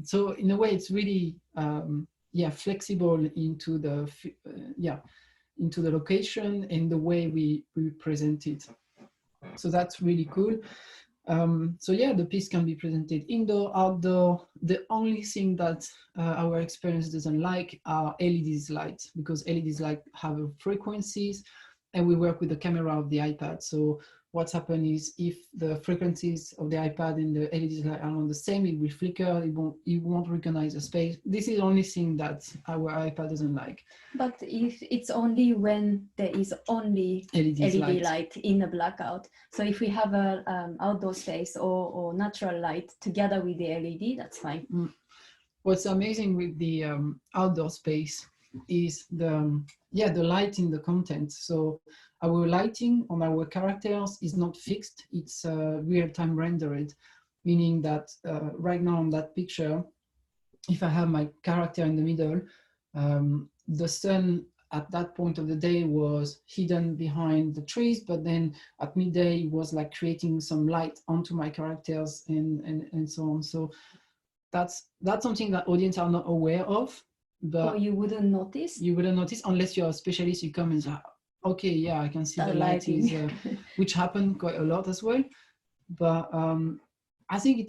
C: So in a way, it's really flexible into the into the location and the way we present it. So that's really cool. So yeah, the piece can be presented indoor, outdoor. The only thing that our experience doesn't like are LEDs lights, because LEDs light have frequencies, and we work with the camera of the iPad. So what's happened is, if the frequencies of the iPad and the LEDs light are not the same, it will flicker, it won't recognize the space. This is the only thing that our iPad doesn't like.
D: But if it's only when there is only LED light in the blackout. So if we have a outdoor space or natural light together with the LED, that's fine.
C: What's amazing with the outdoor space is the light in the content. So our lighting on our characters is not fixed, it's real-time rendered, meaning that right now on that picture, if I have my character in the middle, the sun at that point of the day was hidden behind the trees, but then at midday it was like creating some light onto my characters and so on. So that's something that audience are not aware of. But
D: or you wouldn't notice?
C: You wouldn't notice unless you're a specialist. You come and say, okay, yeah, I can see the light is, which happened quite a lot as well. But I think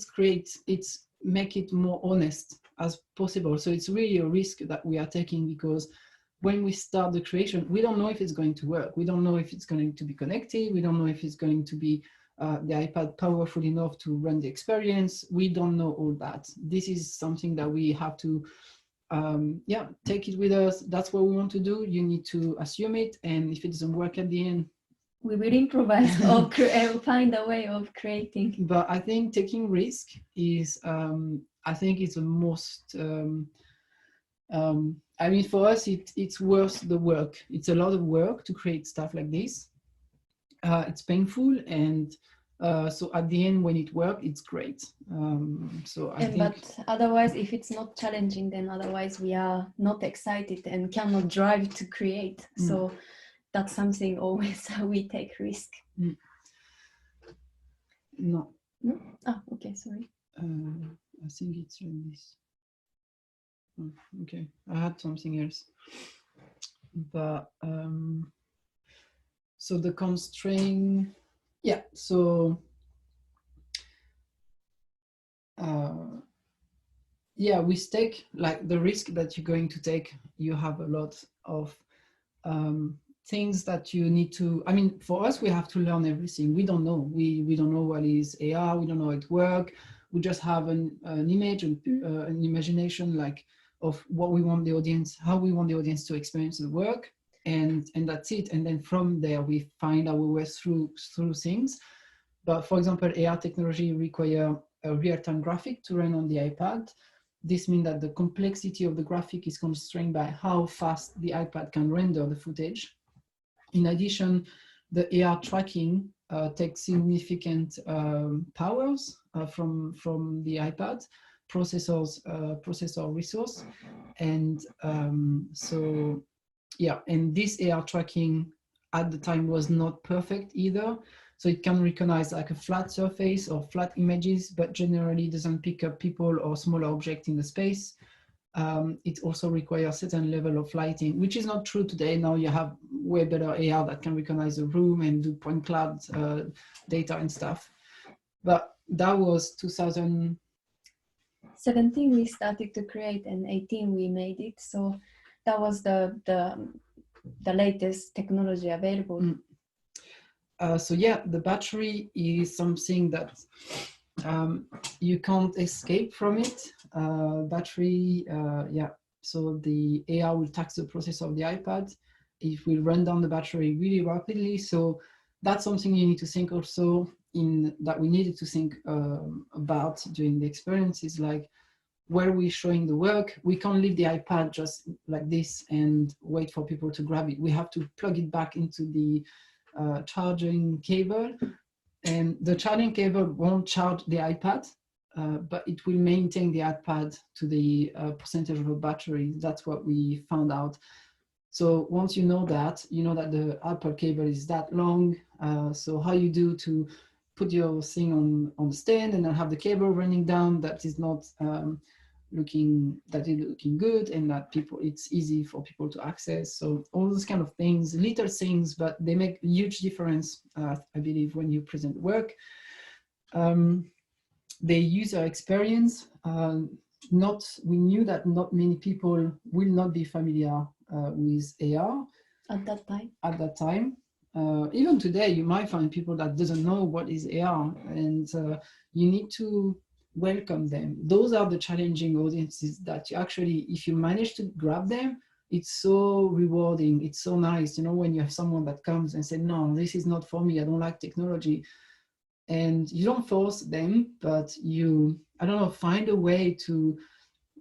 C: it's make it more honest as possible. So it's really a risk that we are taking, because when we start the creation, we don't know if it's going to work. We don't know if it's going to be connected. We don't know if it's going to be the iPad powerful enough to run the experience. We don't know all that. This is something that we have to take it with us. That's what we want to do. You need to assume it, and if it doesn't work at the end,
D: we will improvise or find a way of creating.
C: But I think taking risk is I think it's the most I mean, for us it's worth the work. It's a lot of work to create stuff like this, it's painful, and so at the end when it works, it's great. So I think,
D: but otherwise, if it's not challenging, then otherwise we are not excited and cannot drive to create. So that's something always we take risk.
C: No.
D: Ah, okay, sorry.
C: I think it's like this. Oh, okay, I had something else, but so the constraint, yeah. So yeah, with tech, like the risk that you're going to take, you have a lot of things that you need to, I mean, for us, we have to learn everything. We don't know. We don't know what is AR. We don't know how it works. We just have an image and an imagination, like, of what we want the audience, how we want the audience to experience the work, and that's it. And then from there, we find our way through things. But for example, AR technology require a real-time graphic to run on the iPad. This means that the complexity of the graphic is constrained by how fast the iPad can render the footage. In addition, the AR tracking takes significant powers from the iPad processor resource, and so yeah, and this AR tracking at the time was not perfect either. So it can recognize like a flat surface or flat images, but generally doesn't pick up people or smaller objects in the space. It also requires a certain level of lighting, which is not true today. Now you have way better AR that can recognize the room and do point cloud data and stuff. But that was
D: 2017 we started to create, and 18 we made it. So that was the latest technology available.
C: So yeah, the battery is something that you can't escape from it. Battery, yeah. So the AR will tax the processor of the iPad. It will run down the battery really rapidly. So that's something you need to think also that we needed to think about during the experience, is like, where we're showing the work, we can't leave the iPad just like this and wait for people to grab it. We have to plug it back into the charging cable, and the charging cable won't charge the iPad, but it will maintain the iPad to the percentage of the battery. That's what we found out. So once you know that the Apple cable is that long, so how you do to put your thing on the stand and then have the cable running down, that is not looking good, and that it's easy for people to access. So all those kind of things, little things, but they make a huge difference, I believe, when you present work. The user experience, we knew that not many people will not be familiar with AR
D: at that
C: time. Even today, you might find people that doesn't know what is AR, and you need to welcome them. Those are the challenging audiences that you actually, if you manage to grab them, it's so rewarding. It's so nice, when you have someone that comes and say, no, this is not for me, I don't like technology. And you don't force them, but you, I don't know, find a way to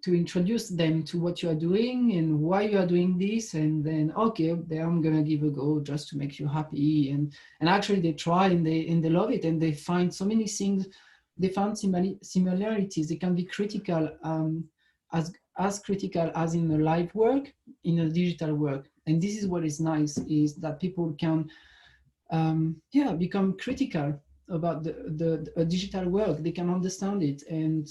C: introduce them to what you are doing and why you are doing this, and then, okay, then I'm gonna give a go just to make you happy. And actually they try and they love it, and they find so many things. They found similarities. They can be critical, as critical as in a live work, in a digital work. And this is what is nice, is that people can become critical about the digital work. They can understand it, and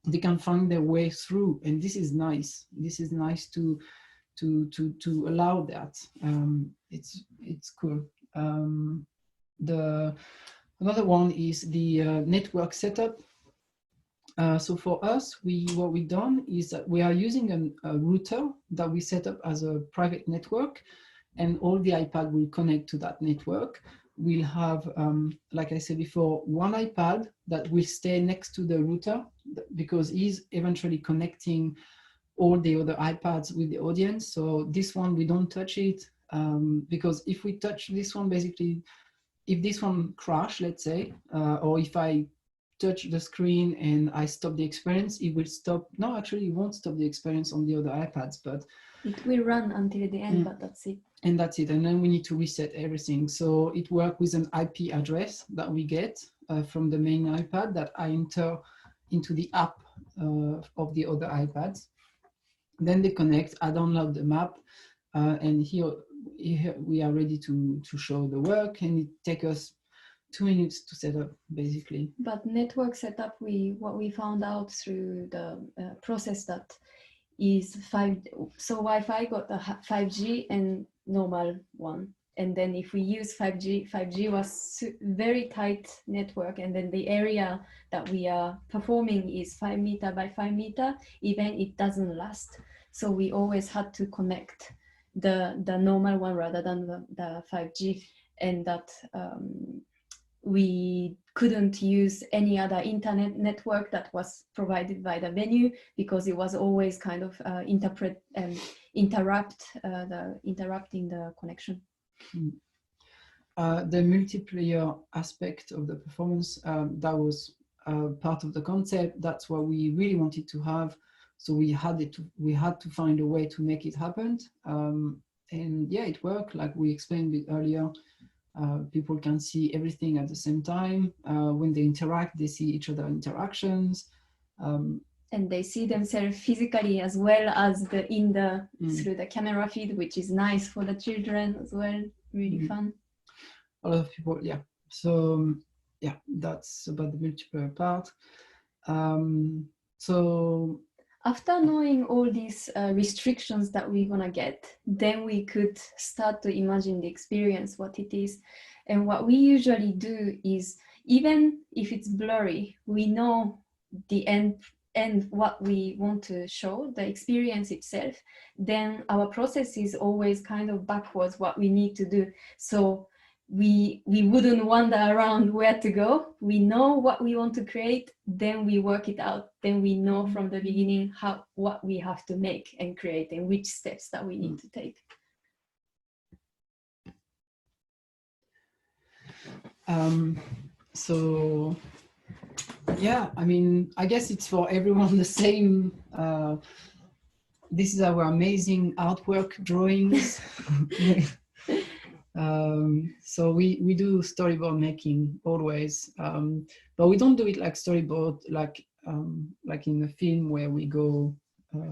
C: they can find their way through, and this is nice. This is nice to allow that. It's cool. Another one is the network setup. So for us, what we've done is that we are using a router that we set up as a private network, and all the iPad will connect to that network. We'll have, like I said before, one iPad that will stay next to the router, because he's eventually connecting all the other iPads with the audience. So this one, we don't touch it, because if we touch this one, basically, if this one crash, let's say, or if I touch the screen and I stop the experience, it will stop. No, actually, it won't stop the experience on the other iPads, but
D: it will run until the end, but that's it.
C: And that's it. And then we need to reset everything. So it works with an IP address that we get from the main iPad that I enter into the app of the other iPads. Then they connect, I download the map, and here we are ready to show the work, and it takes us 2 minutes to set up, basically.
D: But network setup, what we found out through the process that is 5, so Wi-Fi got the 5G and normal one. And then if we use 5G was very tight network, and then the area that we are performing is 5 meter by 5 meter, even it doesn't last. So we always had to connect the normal one rather than the 5G, and that we couldn't use any other internet network that was provided by the venue, because it was always kind of interrupting the connection.
C: The multiplayer aspect of the performance, that was part of the concept. That's what we really wanted to have. So we had to find a way to make it happen. And yeah, it worked. Like we explained a bit earlier, people can see everything at the same time. When they interact, they see each other interactions.
D: And they see themselves physically as well as through the camera feed, which is nice for the children as well. Really fun.
C: A lot of people, yeah. So yeah, that's about the multiplayer part. So
D: after knowing all these restrictions that we're gonna get, then we could start to imagine the experience, what it is. And what we usually do is, even if it's blurry, we know the end what we want to show, the experience itself. Then our process is always kind of backwards, what we need to do. So we wouldn't wander around where to go. We know what we want to create, then we work it out. Then we know from the beginning what we have to make and create, and which steps that we need to take.
C: So yeah, I mean, I guess it's for everyone the same. This is our amazing artwork drawings. So we do storyboard making always, but we don't do it like storyboard, like in a film where we go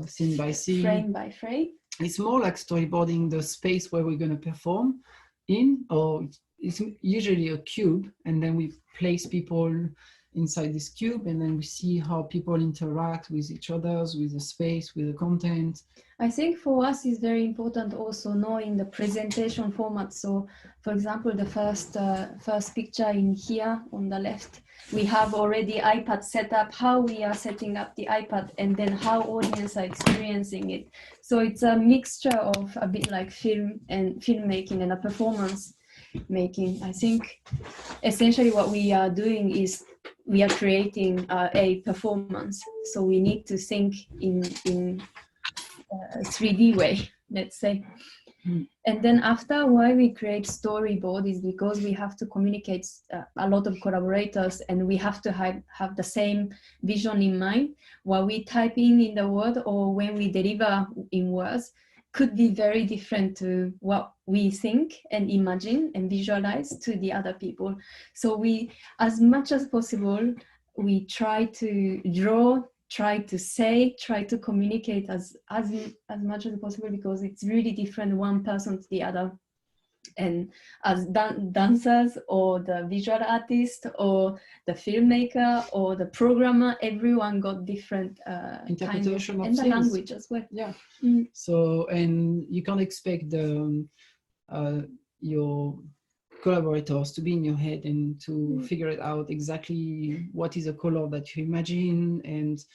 C: scene by scene,
D: frame by frame.
C: It's more like storyboarding the space where we're going to perform in, or it's usually a cube, and then we place people inside this cube, and then we see how people interact with each other, with the space, with the content.
D: I think for us it's very important also knowing the presentation format. So for example, the first picture in here on the left, we have already iPad set up, how we are setting up the iPad, and then how audience are experiencing it. So it's a mixture of a bit like filmmaking and a performance making. I think essentially what we are doing is we are creating a performance. So we need to think in 3D way, let's say. And then after, why we create storyboard is because we have to communicate a lot of collaborators, and we have to have the same vision in mind. What we type in the word, or when we deliver in words, could be very different to what we think and imagine and visualize to the other people. So we, as much as possible, we try to draw, try to say, try to communicate as much as possible, because it's really different one person to the other. And as dancers, or the visual artist, or the filmmaker, or the programmer, everyone got different
C: interpretation
D: kind of,
C: of
D: and the
C: things.
D: language as well.
C: Yeah. So, and you can't expect your collaborators to be in your head and to figure it out exactly what is a color that you imagine, and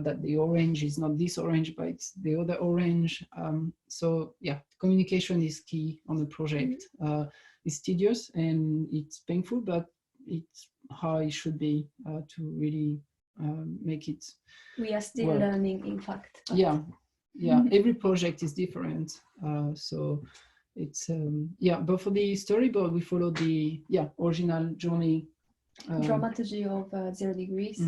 C: that the orange is not this orange, but it's the other orange. So yeah, communication is key on the project. It's tedious and it's painful, but it's how it should be to really make it
D: We are still
C: work.
D: learning, in fact.
C: Yeah, every project is different. So it's yeah, but for the storyboard we follow the original journey
D: dramaturgy of 0 degrees.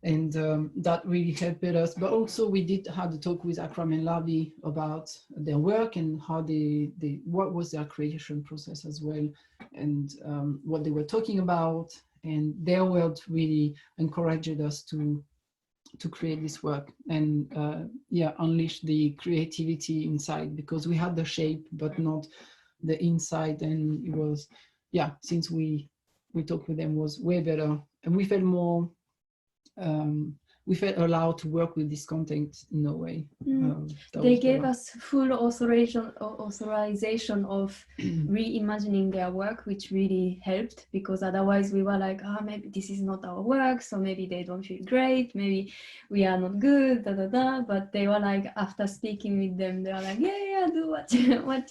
C: And that really helped us. But also we did have a talk with Akram and Lavi about their work and how what was their creation process as well, and what they were talking about. And their words really encouraged us to create this work and yeah, unleash the creativity inside, because we had the shape but not the inside. And it was, yeah, since we talked with them, was way better, and we felt more we felt allowed to work with this content in a way.
D: They gave us full authorization of reimagining their work, which really helped, because otherwise we were like, maybe this is not our work, so maybe they don't feel great, maybe we are not good, but they were like, after speaking with them, they were like, yeah, do what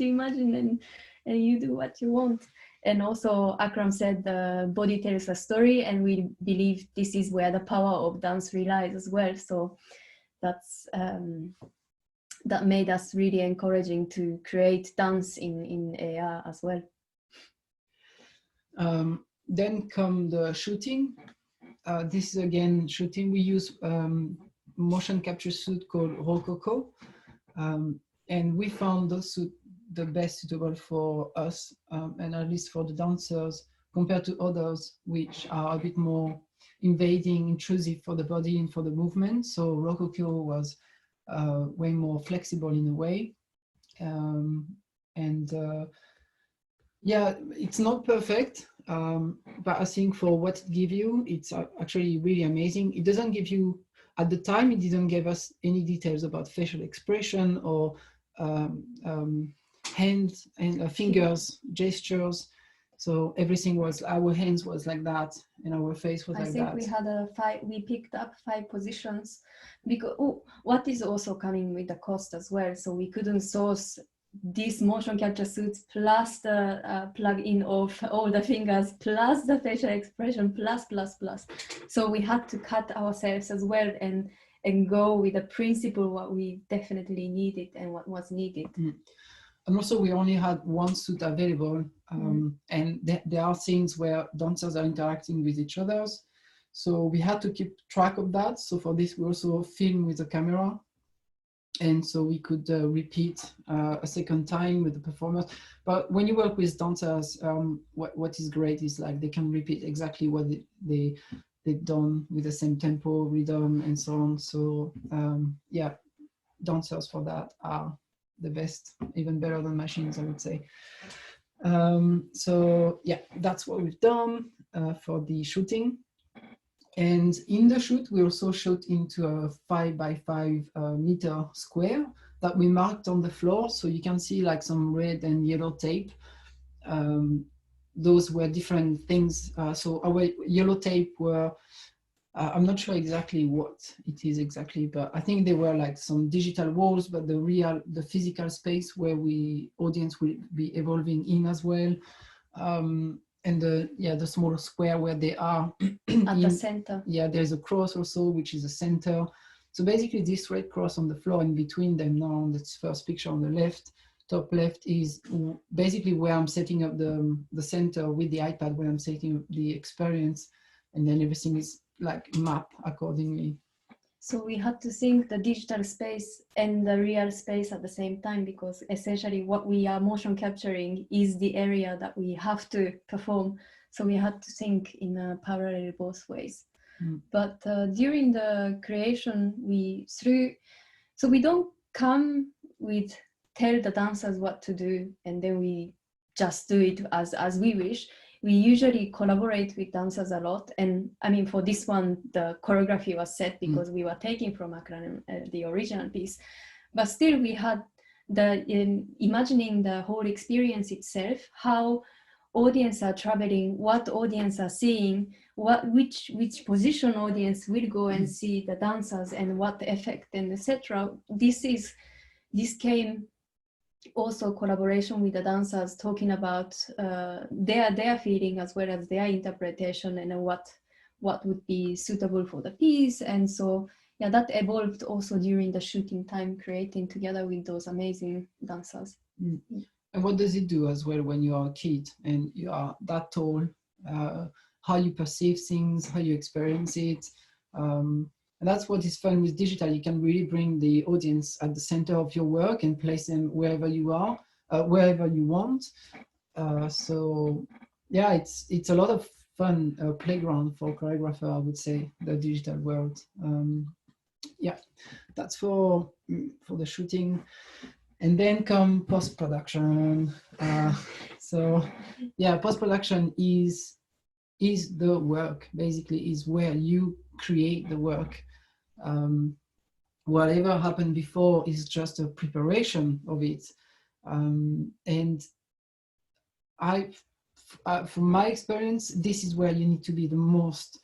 D: you imagine, and you do what you want. And also Akram said the body tells a story, and we believe this is where the power of dance relies as well. So that's that made us really encouraging to create dance in AR as well.
C: Then come the shooting. This is again shooting. We use motion capture suit called Rococo, and we found those suits the best suitable for us, and at least for the dancers, compared to others which are a bit more invading, intrusive for the body and for the movement. So Rococo was way more flexible in a way, and yeah, it's not perfect, but I think for what it gives you, it's actually really amazing. It doesn't give you, at the time, it didn't give us any details about facial expression or hands and fingers, gestures. So everything was, our hands was like that, and our face was like that.
D: I think we had we picked up 5 positions, because what is also coming with the cost as well. So we couldn't source these motion capture suits plus the plug-in of all the fingers, plus the facial expression, plus. So we had to cut ourselves as well and go with the principle what we definitely needed and what was needed.
C: And also we only had one suit available, and there are scenes where dancers are interacting with each other. So we had to keep track of that. So for this, we also film with the camera. And so we could repeat a second time with the performers. But when you work with dancers, what is great is like they can repeat exactly what they've done with the same tempo, rhythm, and so on. So yeah, dancers for that are the best, even better than machines, I would say. So yeah, that's what we've done for the shooting. And in the shoot, we also shot into a 5x5 meter square that we marked on the floor. So you can see like some red and yellow tape. Those were different things. So our yellow tape were, I'm not sure exactly what it is exactly, but I think they were like some digital walls, but the physical space where audience will be evolving in as well. And the small square where they are
D: at the center.
C: Yeah, there's a cross also, which is a center. So basically this red cross on the floor in between them now on this first picture on the left, top left, is basically where I'm setting up the center with the iPad, where I'm setting up the experience, and then everything is like mapped accordingly.
D: So we had to think the digital space and the real space at the same time, because essentially what we are motion capturing is the area that we have to perform. So we had to think in a parallel both ways. But during the creation, we don't come with tell the dancers what to do and then we just do it as we wish. We usually collaborate with dancers a lot. And I mean, for this one, the choreography was set because we were taking from Akram the original piece. But still we had imagining the whole experience itself, how audience are traveling, what audience are seeing, which position audience will go and see the dancers and what effect and etc. This came also collaboration with the dancers, talking about their feeling as well as their interpretation and what would be suitable for the piece. And so yeah, that evolved also during the shooting time, creating together with those amazing dancers.
C: And what does it do as well when you are a kid and you are that tall how you perceive things, how you experience it. And that's what is fun with digital. You can really bring the audience at the center of your work and place them wherever you are, wherever you want. So yeah, it's a lot of fun playground for choreographer, I would say, the digital world. Yeah, that's for the shooting. And then come post-production. So yeah, post-production is the work, basically, is where you create the work. Whatever happened before is just a preparation of it. And from my experience, this is where you need to be the most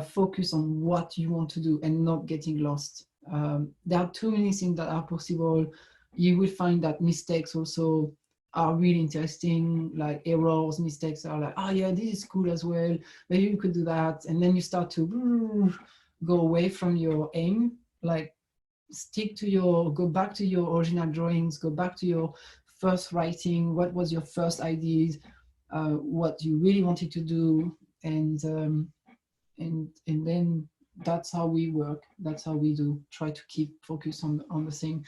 C: focused on what you want to do and not getting lost. There are too many things that are possible. You will find that mistakes also are really interesting, like errors, mistakes are like, oh yeah, this is cool as well, maybe you could do that. And then you start to go away from your aim, like go back to your original drawings, go back to your first writing, what was your first ideas, what you really wanted to do, and then that's how we work, that's how we do, try to keep focus on the thing.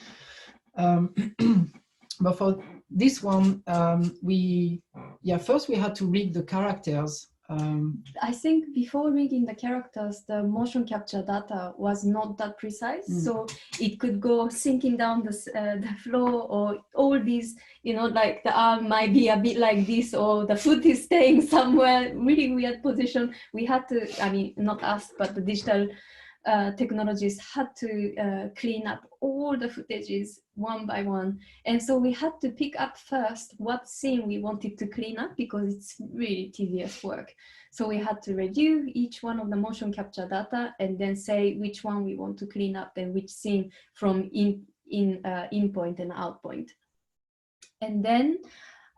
C: But for this one, first we had to read the characters.
D: I think before reading the characters, the motion capture data was not that precise, so it could go sinking down the floor, or all these, you know, like the arm might be a bit like this, or the foot is staying somewhere really weird position. We had to, I mean, not us, but the digital technologists had to clean up all the footages one by one. And so we had to pick up first what scene we wanted to clean up, because it's really tedious work. So we had to review each one of the motion capture data and then say which one we want to clean up and which scene from in point and out point. And then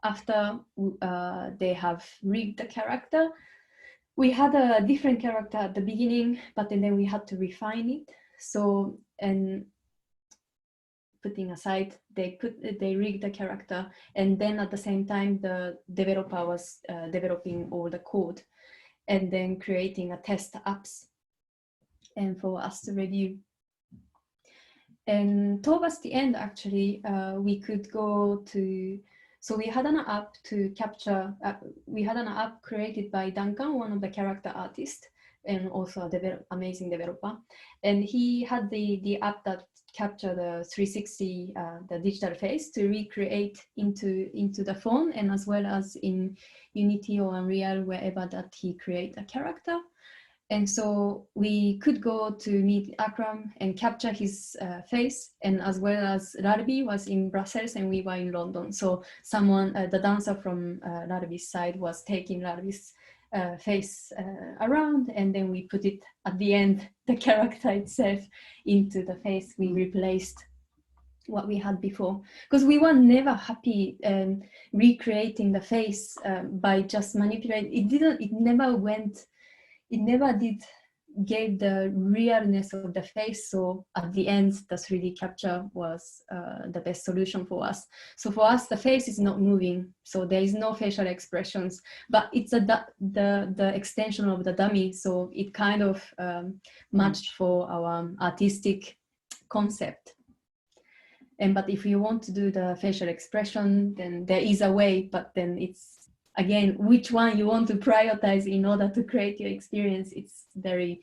D: after they have rigged the character, we had a different character at the beginning, but then we had to refine it. So, and putting aside, they rigged the character, and then at the same time, the developer was developing all the code, and then creating a test apps, and for us to review. And towards the end, actually, we could go to. So we had an app to capture, we had an app created by Duncan, one of the character artists, and also an amazing developer. And he had the app that captured the 360, the digital face, to recreate into the phone, and as well as in Unity or Unreal, wherever that he create a character. And so we could go to meet Akram and capture his face, and as well as Larbi was in Brussels and we were in London. So someone, the dancer from Larbi's side, was taking Larbi's face around, and then we put it at the end, the character itself, into the face. We replaced what we had before, because we were never happy recreating the face by just manipulating. It never did gave the realness of the face. So at the end, the 3D capture was the best solution for us. So for us, the face is not moving, so there is no facial expressions, but it's the extension of the dummy. So it kind of matched for our artistic concept. But if you want to do the facial expression, then there is a way, but then it's, again, which one you want to prioritize in order to create your experience. It's very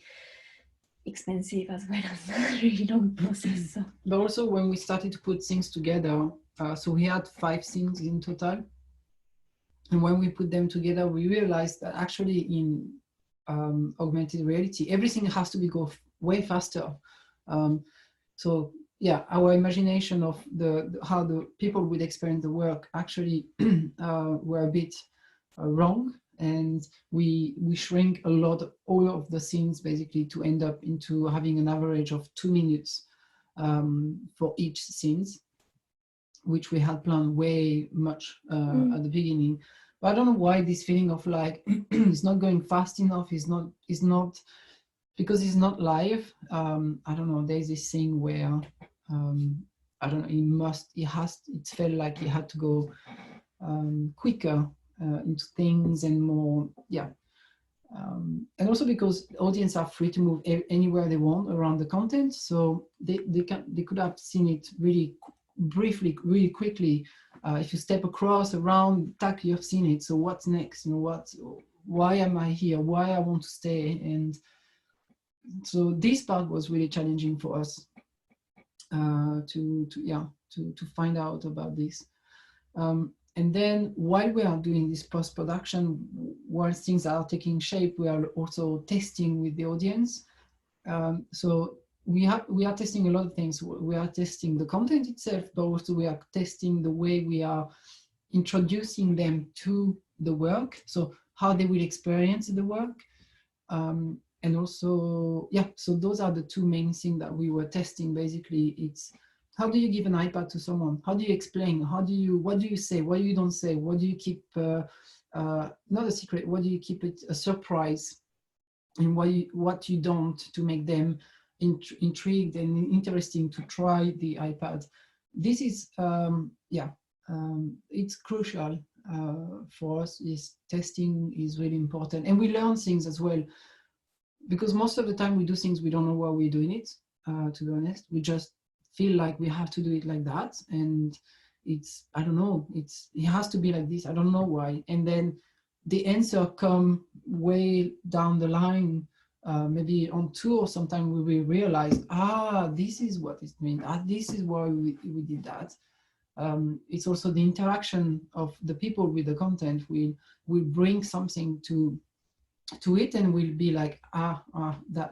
D: expensive as well as a really long process. So.
C: But also when we started to put things together, so we had 5 scenes in total. And when we put them together, we realized that actually in augmented reality, everything has to go way faster. So yeah, our imagination of how the people would experience the work actually were a bit wrong, and we shrink a lot, all of the scenes basically, to end up into having an average of 2 minutes for each scenes, which we had planned way much at the beginning. But I don't know why this feeling of like it's not going fast enough is not because it's not live. I don't know, there's this thing where I don't know, it felt like it had to go quicker. into things and more, yeah. And also because audience are free to move anywhere they want around the content, so they could have seen it really briefly, really quickly. If you step across, around, tack, you've seen it. So what's next? You know, why am I here? Why I want to stay? And so this part was really challenging for us to find out about this. And then while we are doing this post-production, while things are taking shape, we are also testing with the audience. So we are testing a lot of things. We are testing the content itself, but also we are testing the way we are introducing them to the work. So how they will experience the work. And also, yeah, so those are the two main things that we were testing. Basically, it's how do you give an iPad to someone? How do you explain? What do you say? What you don't say? What do you keep, not a secret, what do you keep it a surprise? And what you don't, to make them intrigued and interesting to try the iPad. This is, it's crucial for us. Testing is really important. And we learn things as well, because most of the time we do things we don't know why we're doing it, to be honest. We just feel like we have to do it like that, and it's, I don't know, it has to be like this, I don't know why. And then the answer come way down the line, maybe on tour. Sometimes we will realize, this is what it means, this is why we did that. It's also the interaction of the people with the content. We bring something to it, and we'll be like,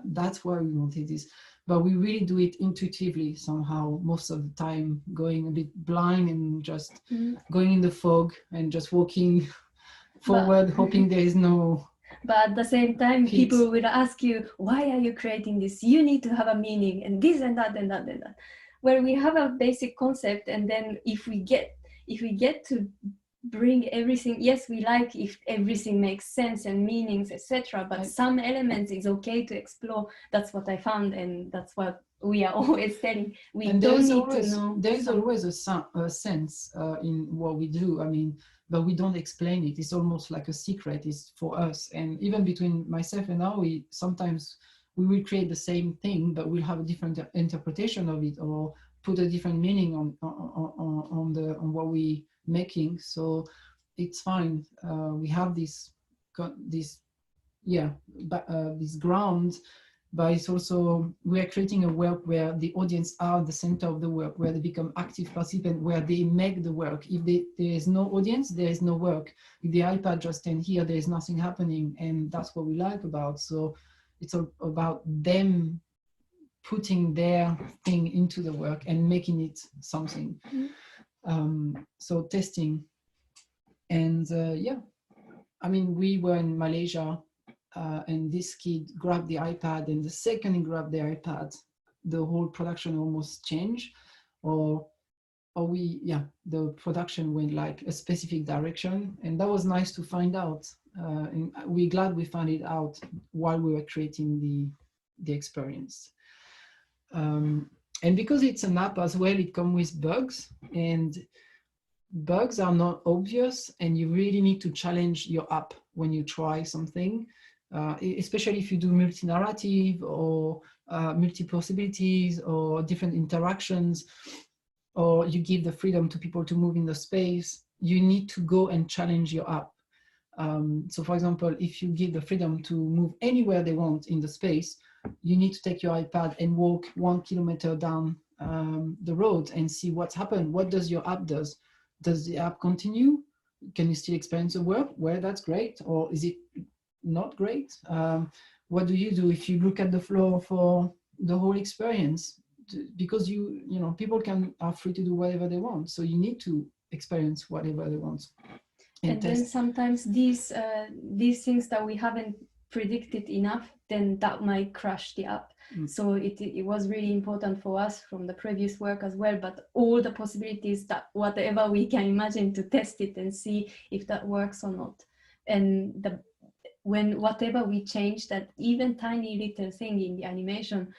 C: that's why we wanted this. But we really do it intuitively somehow, most of the time, going a bit blind and just going in the fog and just walking forward, hoping there is no.
D: But at the same time, people will ask you, why are you creating this? You need to have a meaning, and this and that and that and that. Where we have a basic concept, and then if we get to bring everything, yes, we like if everything makes sense and meanings, etc. But some elements is okay to explore. That's what I found, and that's what we are always telling. We don't need to know.
C: There's always a sense in what we do. I mean, but we don't explain it. It's almost like a secret. It's for us. And even between myself and Aoi, sometimes we will create the same thing, but we'll have a different interpretation of it, or put a different meaning on what we making. So it's fine. We have this ground, but it's also, we are creating a work where the audience are the center of the work, where they become active participants, where they make the work. If there is no audience, there is no work. If the iPad just stand here, there is nothing happening, and that's what we like about. So it's about them putting their thing into the work and making it something. So testing. And I mean, we were in Malaysia, and this kid grabbed the iPad, and the second he grabbed the iPad, the whole production almost changed, or the production went like a specific direction, and that was nice to find out. And we're glad we found it out while we were creating the experience. And because it's an app as well, it comes with bugs, and bugs are not obvious, and you really need to challenge your app when you try something, especially if you do multi-narrative or multi-possibilities or different interactions, or you give the freedom to people to move in the space. You need to go and challenge your app. So for example, if you give the freedom to move anywhere they want in the space, you need to take your iPad and walk 1 kilometer down the road and see what's happened. What does your app does? Does the app continue? Can you still experience the work? Well, that's great. Or is it not great? What do you do if you look at the floor for the whole experience? Because people are free to do whatever they want. So you need to experience whatever they want.
D: And then sometimes these things that we haven't predicted enough, then that might crash the app. So it was really important for us from the previous work as well, but all the possibilities, that whatever we can imagine, to test it and see if that works or not. And whatever we changed, that even tiny little thing in the animation,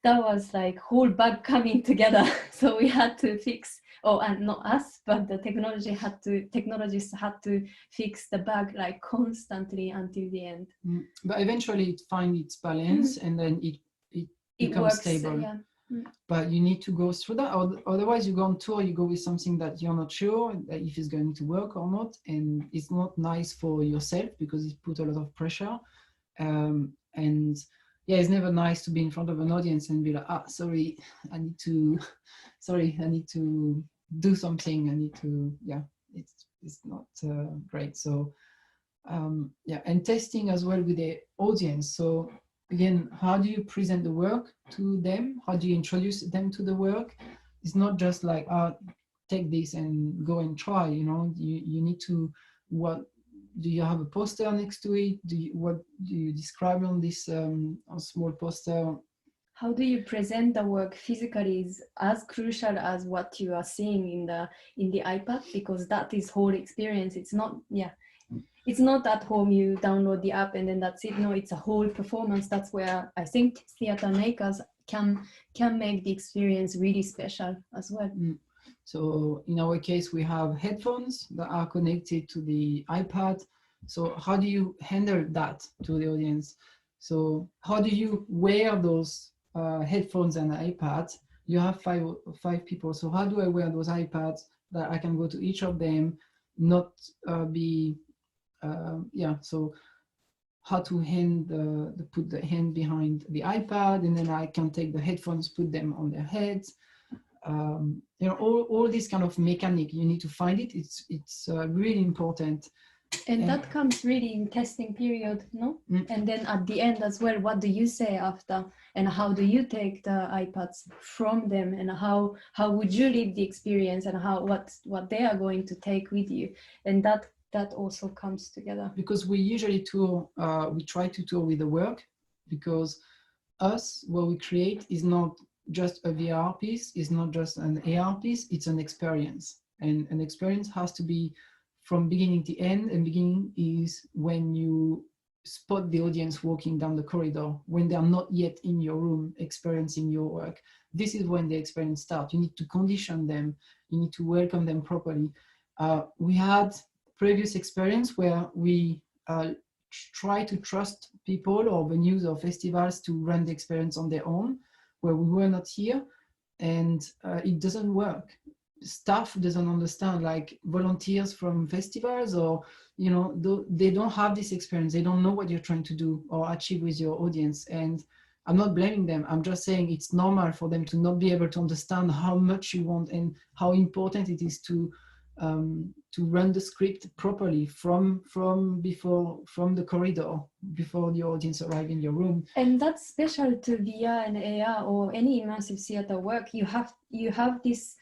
D: that was like whole bug coming together. So we had to fix oh, and not us, but the technologists had to fix the bug like constantly until the end.
C: But eventually it finds its balance, and then it becomes
D: works,
C: stable.
D: yeah.
C: But you need to go through that, otherwise you go on tour, you go with something that you're not sure if it's going to work or not, and it's not nice for yourself because it puts a lot of pressure. And yeah, it's never nice to be in front of an audience and be like, sorry, I need to do something, I need to, yeah, it's not great. So yeah, and testing as well with the audience. So again, how do you present the work to them? How do you introduce them to the work? It's not just like, take this and go and try, you know, you need to, what do you have a poster next to it? What do you describe on this small poster?
D: How do you present the work physically is as crucial as what you are seeing in the iPad, because that is whole experience. It's not, yeah, it's not at home, you download the app and then that's it. No, it's a whole performance. That's where I think theater makers can make the experience really special as well.
C: So in our case, we have headphones that are connected to the iPad. So how do you handle that to the audience? So how do you wear those headphones and iPads? You have five people. So how do I wear those iPads that I can go to each of them, not be, yeah, so how to put the hand behind the iPad, and then I can take the headphones, put them on their heads. You know, all this kind of mechanic, you need to find it. It's really important.
D: And that comes really in testing period, no? And then at the end as well, what do you say after? And how do you take the iPads from them? And how would you live the experience, and what they are going to take with you? And that also comes together.
C: Because we usually tour, we try to tour with the work, because what we create is not just a VR piece, it's not just an AR piece, it's an experience. And an experience has to be from beginning to end, and beginning is when you spot the audience walking down the corridor, when they are not yet in your room experiencing your work. This is when the experience starts. You need to condition them, you need to welcome them properly. We had previous experience where we try to trust people or venues or festivals to run the experience on their own, where we were not here, and it doesn't work. Staff doesn't understand, like volunteers from festivals, or, you know, they don't have this experience. They don't know what you're trying to do or achieve with your audience. And I'm not blaming them. I'm just saying it's normal for them to not be able to understand how much you want and how important it is to run the script properly from the corridor before the audience arrive in your room.
D: And that's special to VR and AR or any immersive theater work. You have this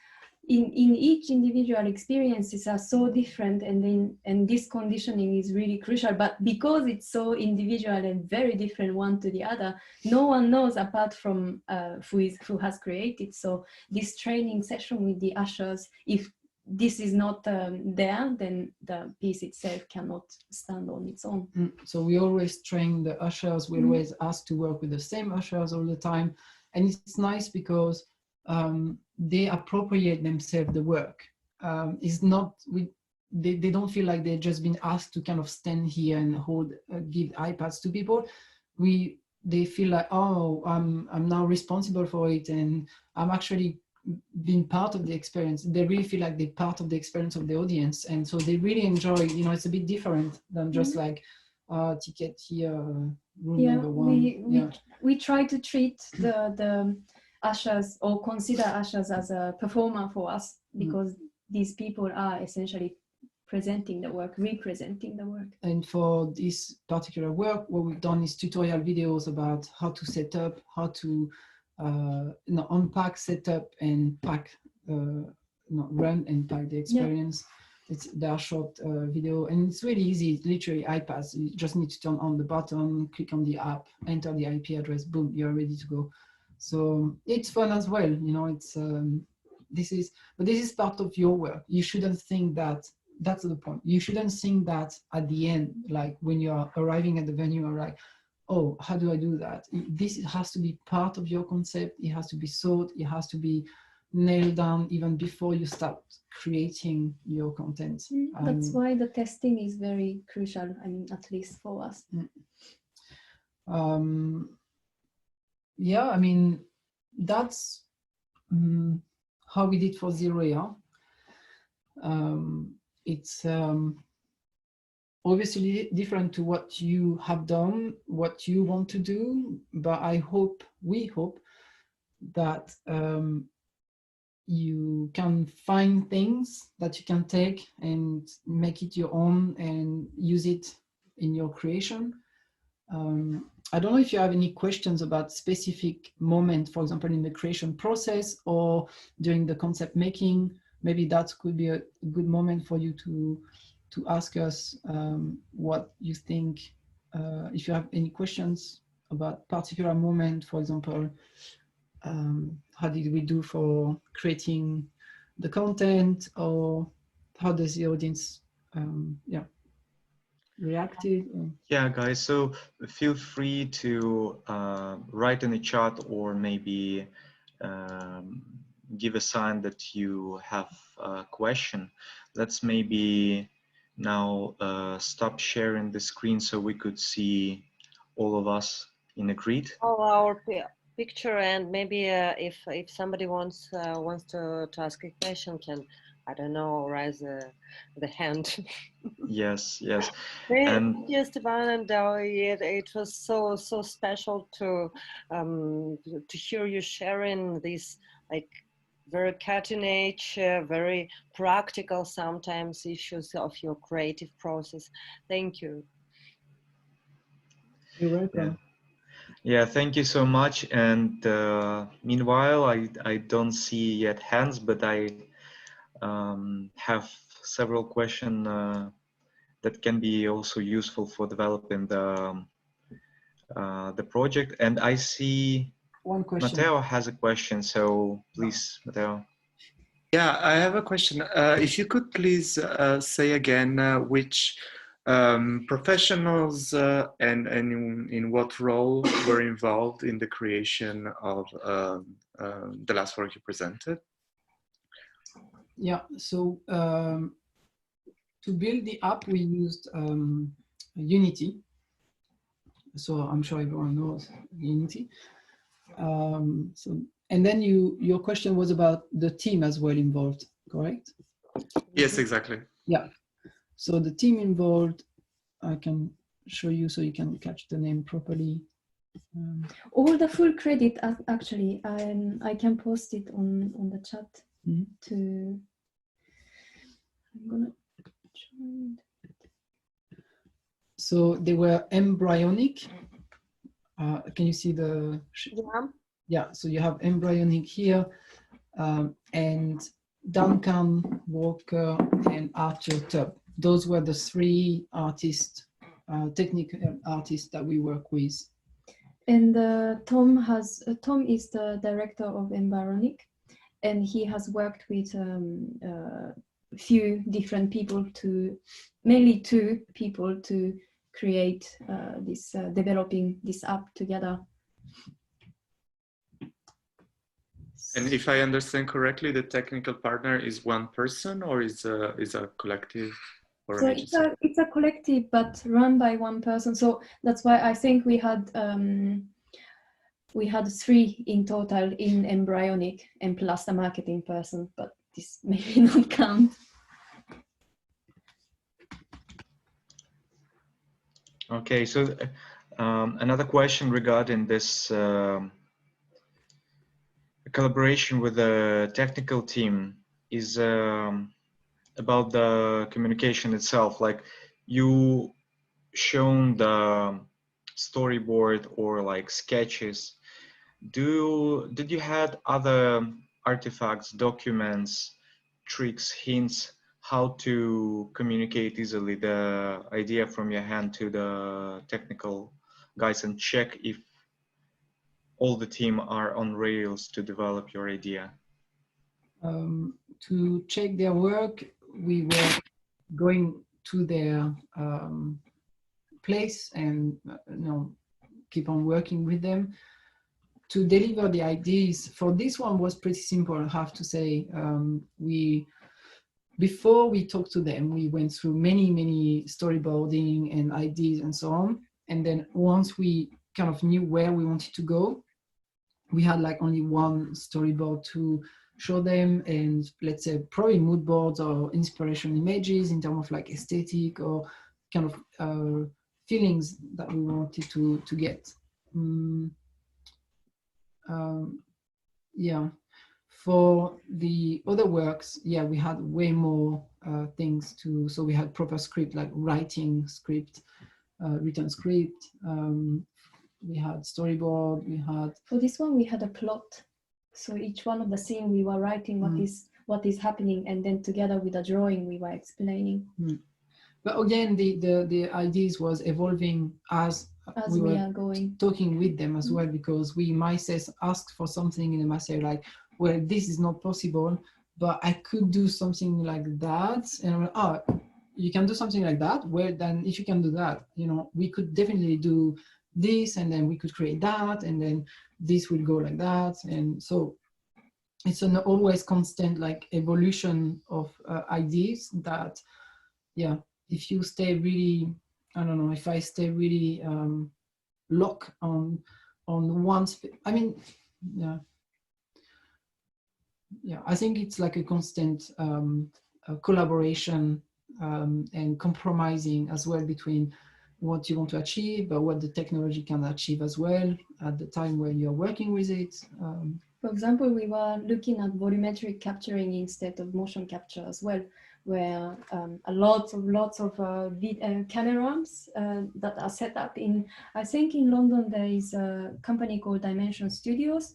D: in each individual experiences are so different, and this conditioning is really crucial. But because it's so individual and very different one to the other, no one knows apart from who has created. So this training session with the ushers, if this is not there, then the piece itself cannot stand on its own.
C: So we always train the ushers. We always ask to work with the same ushers all the time, and it's nice because they appropriate themselves the work. It's not they don't feel like they've just been asked to kind of stand here and give iPads to people. They feel like, oh, I'm now responsible for it, and I'm actually being part of the experience. They really feel like they're part of the experience of the audience, and so they really enjoy. You know, it's a bit different than just like ticket here, room number one.
D: We try to treat the ushers, or consider ushers, as a performer for us, because these people are essentially presenting the work, representing the work.
C: And for this particular work, what we've done is tutorial videos about how to set up, how to unpack, set up, and pack, run and pack the experience. They are short video, and it's really easy. It's literally iPads. You just need to turn on the button, click on the app, enter the IP address, boom, you're ready to go. So it's fun as well, you know. It's this is part of your work. You shouldn't think that's the point. You shouldn't think that at the end, like when you are arriving at the venue, you're like, oh, how do I do that? This has to be part of your concept. It has to be thought. It has to be nailed down even before you start creating your content.
D: That's why the testing is very crucial, I mean, at least for us.
C: Yeah, I mean, that's how we did for Zero. It's obviously different to what you have done, what you want to do, but we hope that you can find things that you can take and make it your own and use it in your creation. I don't know if you have any questions about specific moment, for example, in the creation process or during the concept making. Maybe that could be a good moment for you to ask us what you think, if you have any questions about particular moment, for example, how did we do for creating the content, or how does the audience reacted?
B: Yeah, guys, so feel free to write in the chat or maybe give a sign that you have a question. Let's maybe now stop sharing the screen so we could see all of us in a grid.
A: All our picture, and maybe if somebody wants to ask a question, can, I don't know, raise the hand.
B: Yes, yes.
A: Thank you, Esteban and Dawi. It was so special to hear you sharing these like very cutting edge, very practical sometimes issues of your creative process. Thank you.
C: You're welcome.
B: Yeah, thank you so much. And meanwhile, I don't see yet hands, but I have several questions that can be also useful for developing the project. And I see
C: one question.
B: Matteo has a question, so please, Matteo.
S: Yeah, I have a question. If you could please say again which professionals and in what role were involved in the creation of the last work you presented?
C: Yeah, so to build the app, we used Unity. So I'm sure everyone knows Unity. And then your question was about the team as well involved, correct?
S: Yes, exactly.
C: Yeah. So the team involved, I can show you so you can catch the name properly.
D: All the full credit, actually, I can post it on the chat. I'm gonna join.
C: So they were embryonic. Can you see the?
A: Yeah.
C: Yeah. So you have embryonic here, and Duncan Walker and Arthur Tubb. Those were the three artists, technical artists that we work with.
D: And Tom is the director of Embryonic, and he has worked with a few different people mainly two people to create developing this app together.
S: And if I understand correctly, the technical partner is one person, or is a collective?
D: So it's a collective, but run by one person. So that's why I think we had three in total in Embryonic, and plus a marketing person, but this maybe not count.
B: Okay, so another question regarding this collaboration with the technical team is about the communication itself. Like, you shown the storyboard or like sketches. Did you had other artifacts, documents, tricks, hints how to communicate easily the idea from your hand to the technical guys and check if all the team are on rails to develop your idea?
C: To check their work, we were going to their place and keep on working with them. to deliver the ideas for this one was pretty simple, I have to say. Before we talked to them, we went through many storyboarding and ideas and so on. And then once we kind of knew where we wanted to go, we had like only one storyboard to show them, and let's say probably mood boards or inspiration images in terms of like aesthetic or kind of feelings that we wanted to get. Yeah. For the other works, yeah, we had way more things to, so we had proper script, like writing script, written script, we had storyboard, we had...
D: For this one, we had a plot. So each one of the scene we were writing what is happening, and then together with a drawing we were explaining.
C: But again, the ideas was evolving as we were
D: going,
C: talking with them as well, because we might say, ask for something and they might say like, well, this is not possible, but I could do something like that. And I'm like, oh, you can do something like that? Well, then if you can do that, you know, we could definitely do this, and then we could create that, and then this will go like that. And so it's an always constant like evolution of ideas that, yeah, if you stay really, I don't know, if I stay really locked on one, I mean, yeah, I think it's like a constant collaboration and compromising as well between what you want to achieve, but what the technology can achieve as well at the time when you're working with it.
D: For example, we were looking at volumetric capturing instead of motion capture as well, where lots of cameras that are set up in, I think in London there is a company called Dimension Studios,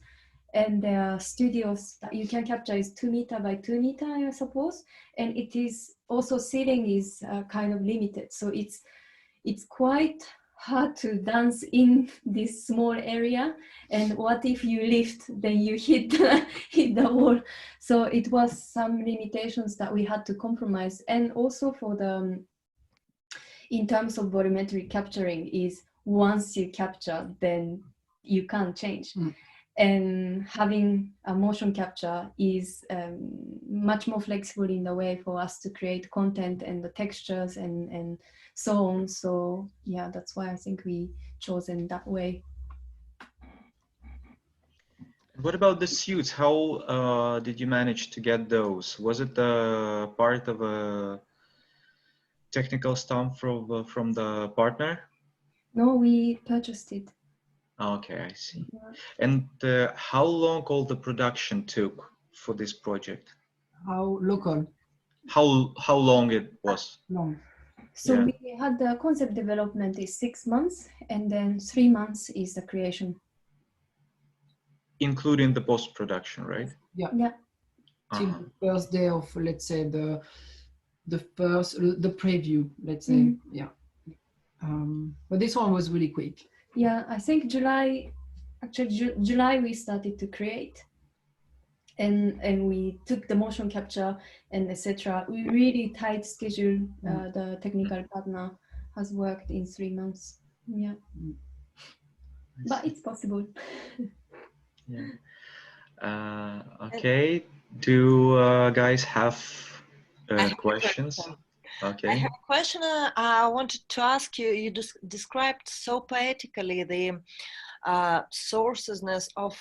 D: and there are studios that you can capture is 2 meter by 2 meter, I suppose, and it is also ceiling is kind of limited, so it's quite hard to dance in this small area, and what if you lift, then you hit the wall. So it was some limitations that we had to compromise. And also for the in terms of volumetric capturing is once you capture, then you can't change. And having a motion capture is much more flexible in the way for us to create content and the textures and so on. So yeah, that's why I think we chosen that way.
B: What about the suits? How did you manage to get those? Was it part of a technical stuff from the partner?
D: No, we purchased it.
B: Okay, I see. And how long all the production took for this project?
C: How local?
B: How long it was?
C: Long.
D: So we had the concept development is 6 months, and then 3 months is the creation.
B: Including the post-production, right?
C: Yeah.
D: Yeah.
C: Till the first day of, let's say, the preview, let's say, yeah. But this one was really quick.
D: Yeah, I think July we started to create, and we took the motion capture and etc. We really tight schedule. The technical partner has worked in 3 months. Yeah, but it's possible.
B: Yeah. Okay. Do guys have questions? Okay.
A: I have a question I wanted to ask you. You described so poetically the sourcesness of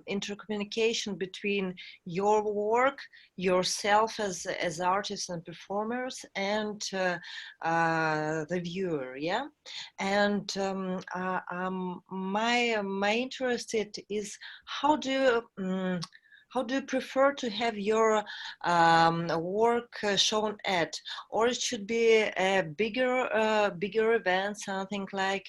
A: intercommunication between your work, yourself as artists and performers, and the viewer. Yeah, and my interest is how do you prefer to have your work shown at, or it should be a bigger event, something like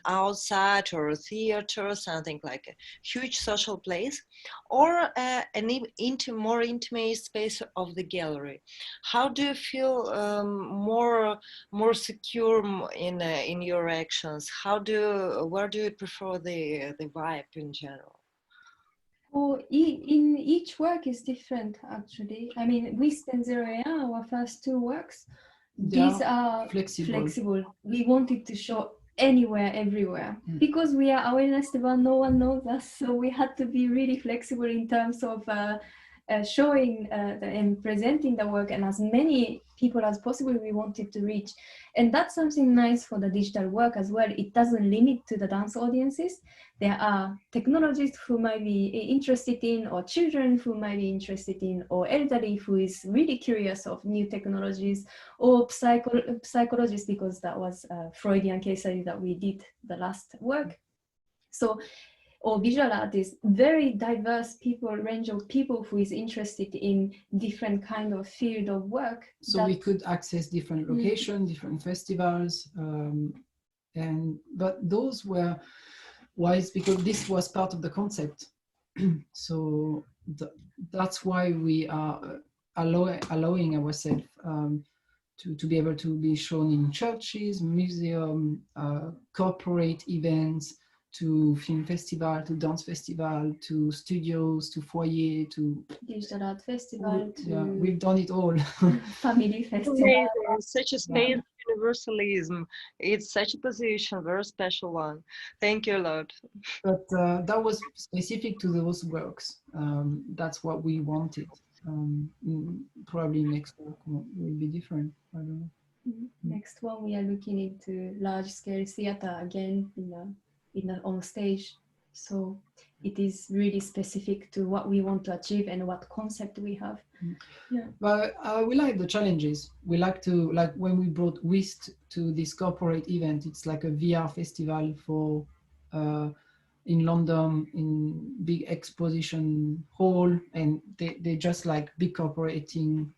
A: outside or a theater, something like a huge social place, or an more intimate space of the gallery? How do you feel more secure in your actions? Where do you prefer the vibe in general?
D: Oh, in each work is different, actually. I mean, Whist and Zero AR, our first 2 works, these are flexible. We wanted to show anywhere, everywhere, because we are awareness about no one knows us, so we had to be really flexible in terms of showing and presenting the work, and as many people as possible we wanted to reach. And that's something nice for the digital work as well. It doesn't limit to the dance audiences. There are technologists who might be interested in, or children who might be interested in, or elderly who is really curious of new technologies, or psychologists, because that was a Freudian case study that we did the last work. So, or visual artists, very diverse people, range of people who is interested in different kind of field of work.
C: So we could access different locations, different festivals, but those were wise because this was part of the concept. So that's why we are allowing ourselves to be able to be shown in churches, museums, corporate events, to film festival, to dance festival, to studios, to foyer, to
D: digital art festival.
C: Yeah, we've done it all.
D: Family festival.
T: Amazing. Such a space of universalism. It's such a position, very special one. Thank you a lot.
C: But that was specific to those works. That's what we wanted. Probably next work will be different. I don't know.
D: Next one, we are looking into large-scale theater again on stage. So it is really specific to what we want to achieve and what concept we have. Yeah.
C: But we like the challenges. We like when we brought WIST to this corporate event, it's like a VR festival for in London, in big exposition hall, and they just like big corporation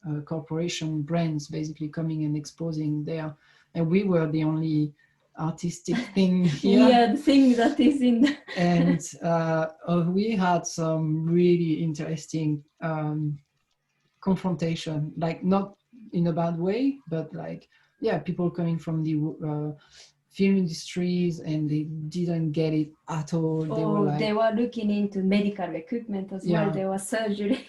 C: brands basically coming and exposing there. And we were the only artistic thing here.
D: Yeah, the thing that is in the
C: and we had some really interesting confrontation, like not in a bad way, but like, yeah, people coming from the film industries and they didn't get it at all.
D: They were looking into medical equipment as well. There was surgery.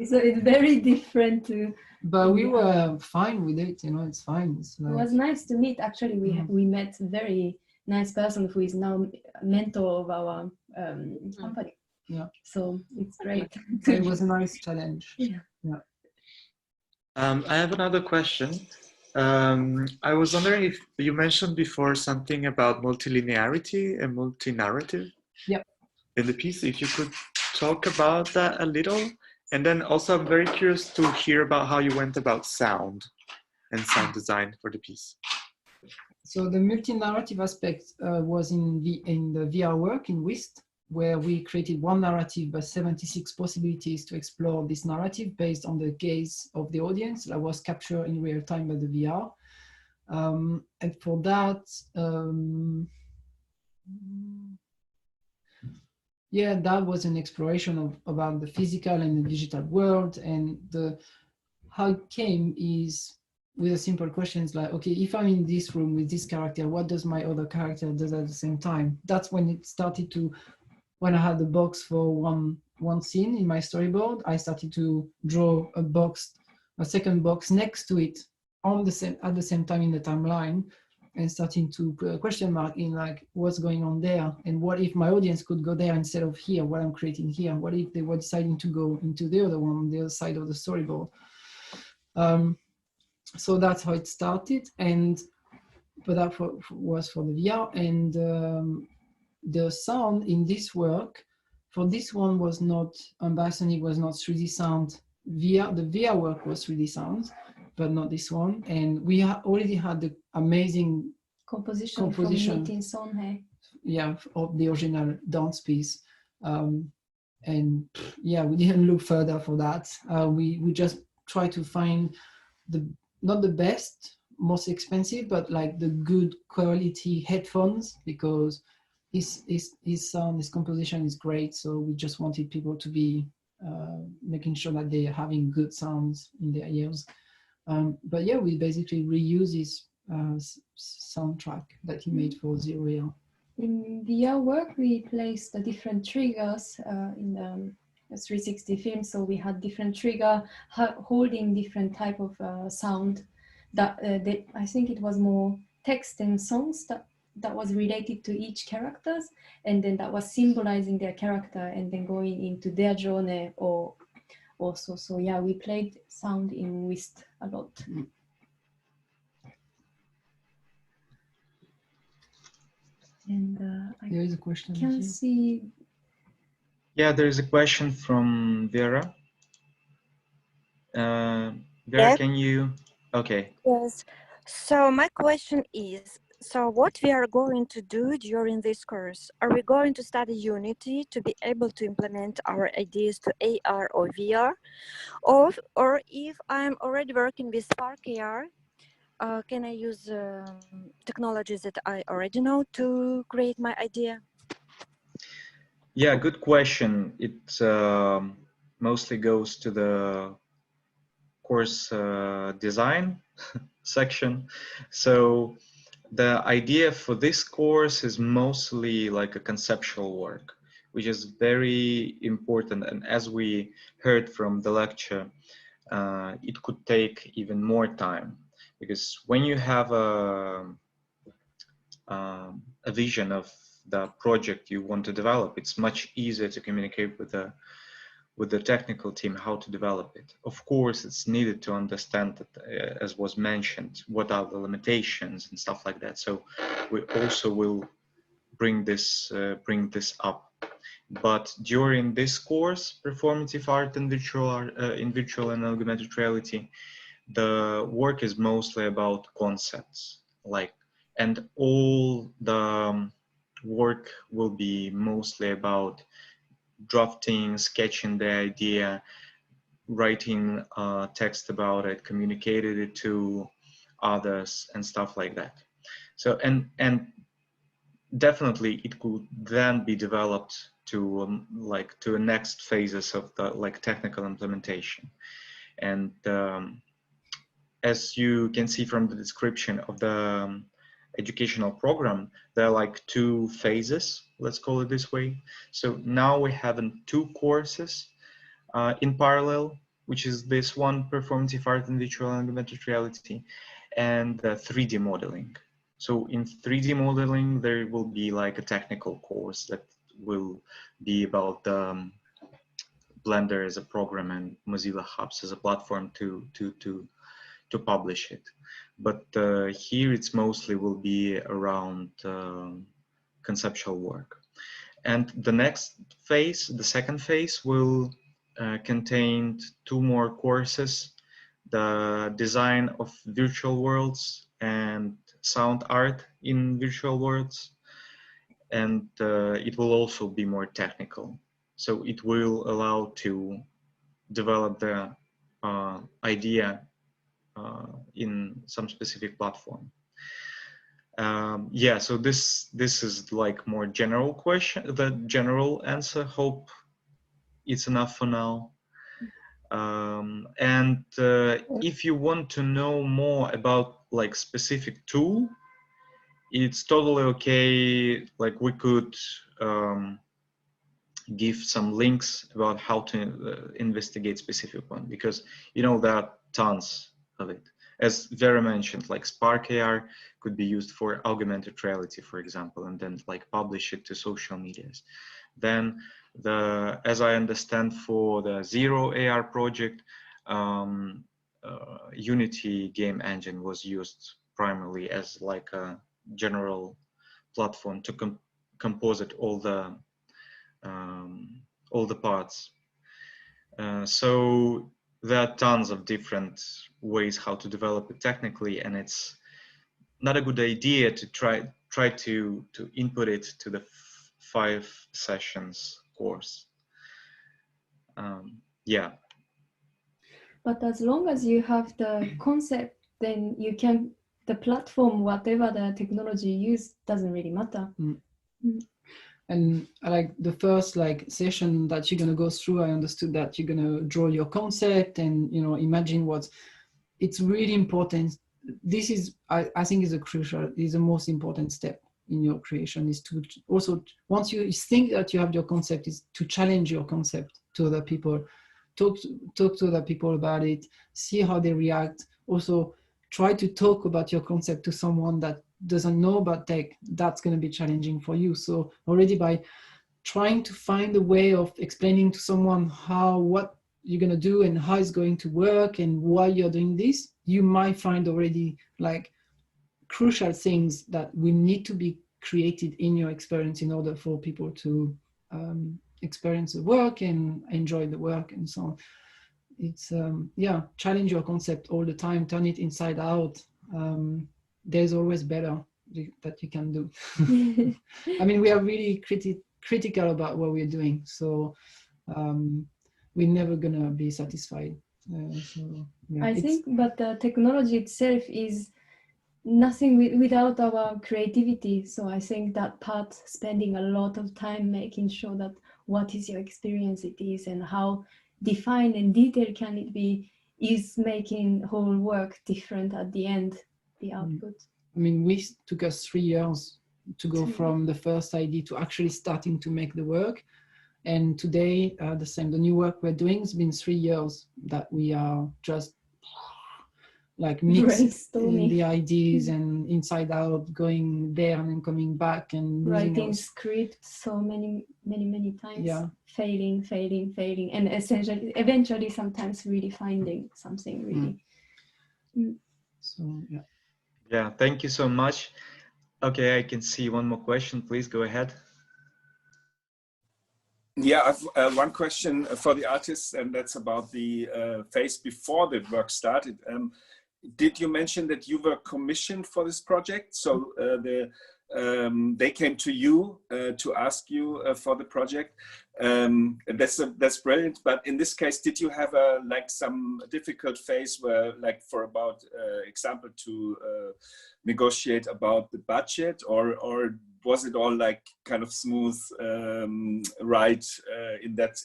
D: So it's very different to.
C: But we were fine with it, it's fine. It's like,
D: it was nice to meet. Actually, we met a very nice person who is now a mentor of our company.
C: Yeah.
D: So it's great.
C: It was a nice challenge.
D: Yeah.
S: I have another question. I was wondering if you mentioned before something about multilinearity and multi-narrative.
C: Yep.
S: In the piece, if you could talk about that a little. And then also I'm very curious to hear about how you went about sound and sound design for the piece.
C: So the multi-narrative aspect was in the VR work in WIST, where we created one narrative but 76 possibilities to explore this narrative based on the gaze of the audience that was captured in real time by the VR. And for that, yeah, that was an exploration about the physical and the digital world. And how it came is with a simple questions like, okay, if I'm in this room with this character, what does my other character do at the same time? That's when it started to, when I had the box for one scene in my storyboard, I started to draw a second box next to it at the same time in the timeline, and starting to put a question mark in like what's going on there, and what if my audience could go there instead of here, what I'm creating here, what if they were deciding to go into the other one on the other side of the storyboard. So that's how it started, but that was for the VR. And the sound in this work, for this one was not, Ambassador was not 3D sound. The VR work was 3D sound, but not this one. And we already had the amazing
D: composition. From Meeting Sonhe.
C: Yeah, of the original dance piece. And yeah, we didn't look further for that. We just try to find not the best, most expensive, but like the good quality headphones, because his sound, his composition is great. So we just wanted people to be making sure that they're having good sounds in their ears. But yeah, we basically reuse his soundtrack that he made for Zero Year.
D: In VR work, we placed the different triggers in the 360 film. So we had different trigger holding different type of sound. That I think it was more text and songs that was related to each characters, and then that was symbolizing their character, and then going into their journey or also. So yeah, we played sound in Whist a lot. And
C: there is a question.
D: Can see.
B: Yeah, there is a question from Vera. Vera,
U: Yeah.
B: can you? Okay.
U: Yes. So my question is, so what we are going to do during this course? Are we going to study Unity to be able to implement our ideas to AR or VR? Or if I'm already working with Spark AR, can I use technologies that I already know to create my idea?
B: Yeah, good question. It mostly goes to the course design section. So the idea for this course is mostly like a conceptual work, which is very important. And as we heard from the lecture, it could take even more time, because when you have a vision of the project you want to develop, it's much easier to communicate with the technical team how to develop it. Of course, it's needed to understand that, as was mentioned, what are the limitations and stuff like that. So we also will bring this up. But during this course, performative art and virtual and augmented reality, the work is mostly about concepts, and all the work will be mostly about drafting, sketching the idea, writing text about it, communicating it to others and stuff like that. So and definitely it could then be developed to to the next phases of the technical implementation. And as you can see from the description of the educational program, there are like 2 phases, let's call it this way. So now we have 2 courses in parallel, which is this one, performative art and virtual and augmented reality, and 3D modeling. So in 3D modeling, there will be like a technical course that will be about Blender as a program and Mozilla Hubs as a platform to publish it. But here it's mostly will be around conceptual work. And the next phase, the second phase, will contain 2 more courses: the design of virtual worlds and sound art in virtual worlds. And it will also be more technical. So it will allow to develop the idea in some specific platform. Yeah, so this is like more general question, the general answer. Hope it's enough for now. And if you want to know more about like specific tool, it's totally okay. Like we could give some links about how to investigate specific one, because there are tons of it. As Vera mentioned, like Spark AR could be used for augmented reality, for example, and then like publish it to social medias. Then as I understand, for the Zero AR project, Unity game engine was used primarily as like a general platform to composite all the parts. So there are tons of different ways how to develop it technically, and it's not a good idea to try to input it to the 5 sessions course. Yeah.
D: But as long as you have the concept, then you can, the platform, whatever the technology you use, doesn't really matter.
C: And like the first session that you're gonna go through, I understood that you're gonna draw your concept and imagine it's really important. This is, I think, is the most important step in your creation, is to also, once you think that you have your concept, is to challenge your concept to other people, talk to other people about it, see how they react. Also try to talk about your concept to someone that doesn't know about tech, that's going to be challenging for you. So already by trying to find a way of explaining to someone what you're going to do and how it's going to work and why you're doing this, you might find already like crucial things that will need to be created in your experience in order for people to experience the work and enjoy the work and so on. It's yeah, challenge your concept all the time, turn it inside out. There's always better that you can do. I mean, we are really critical about what we're doing, so we're never gonna be satisfied. So, yeah,
D: I think, but the technology itself is nothing without our creativity. So I think that part, spending a lot of time making sure that what is your experience it is and how defined and detailed can it be, is making whole work different at the end, the output.
C: I mean, we took us 3 years to go from the first idea to actually starting to make the work. And today, the same, the new work we're doing, it's been 3 years that we are just like mixing the ideas and inside out, going there and then coming back and
D: writing scripts so many times,
C: yeah,
D: failing, and essentially, eventually, sometimes really finding something really.
C: So yeah.
B: Yeah, thank you so much. Okay, I can see one more question. Please go ahead.
Q: Yeah, I've one question for the artists, and that's about the phase before the work started. Did you mention that you were commissioned for this project? So they came to you to ask you for the project. That's brilliant. But in this case, did you have like some difficult phase where, like, for about example, to negotiate about the budget, or was it all like kind of smooth ride in that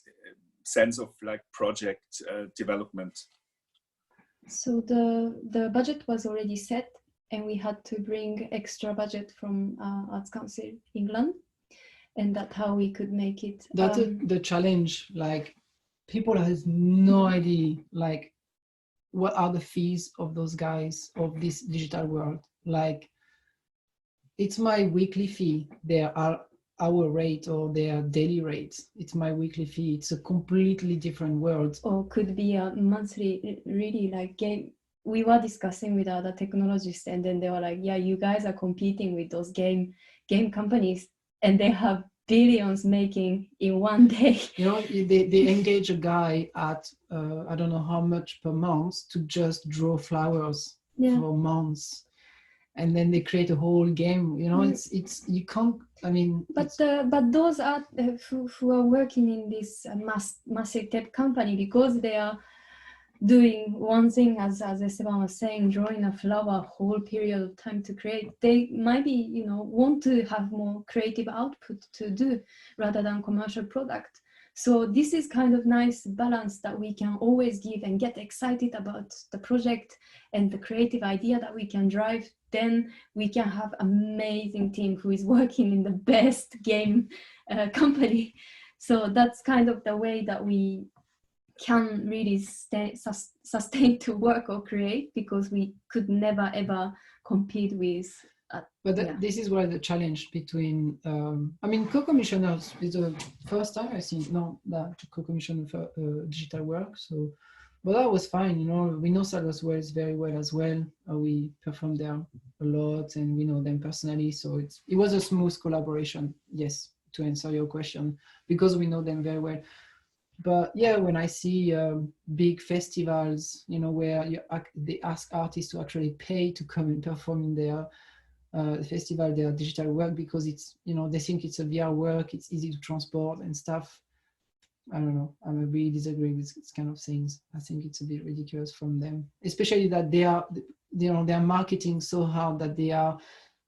Q: sense of like project development?
D: So the budget was already set, and we had to bring extra budget from Arts Council England, and that's how we could make it.
C: That's the challenge. Like, people has no idea like what are the fees of those guys of this digital world. Like, it's my weekly fee. There are hour rate or their daily rates. It's my weekly fee. It's a completely different world.
D: Or could be a monthly, really, like game. We were discussing with other technologists, and then they were like, yeah, you guys are competing with those game companies, and they have billions making in one day.
C: You know, they engage a guy at I don't know how much per month to just draw flowers for months. And then they create a whole game. You know, it's you can't. I mean,
D: but those are who are working in this massive tech company, because they are doing one thing, as Esteban was saying, drawing a flower whole period of time to create. They might be, you know, want to have more creative output to do rather than commercial product. So this is kind of nice balance that we can always give and get excited about the project and the creative idea that we can drive. Then we can have amazing team who is working in the best game company. So that's kind of the way that we can really sustain to work or create, because we could never ever compete with.
C: But this is where the challenge between, I mean, co-commissioners is the first time I think, no, that co-commission for digital work. So, but that was fine, you know. We know Salvador's Wells very well as well. We perform there a lot, and we know them personally. So it was a smooth collaboration, yes, to answer your question, because we know them very well. But yeah, when I see big festivals, you know, where they ask artists to actually pay to come and perform in their festival, their digital work, because it's, you know, they think it's a VR work, it's easy to transport and stuff. I don't know. I really disagree with this kind of things. I think it's a bit ridiculous from them, especially that they are, you know, they are marketing so hard that they are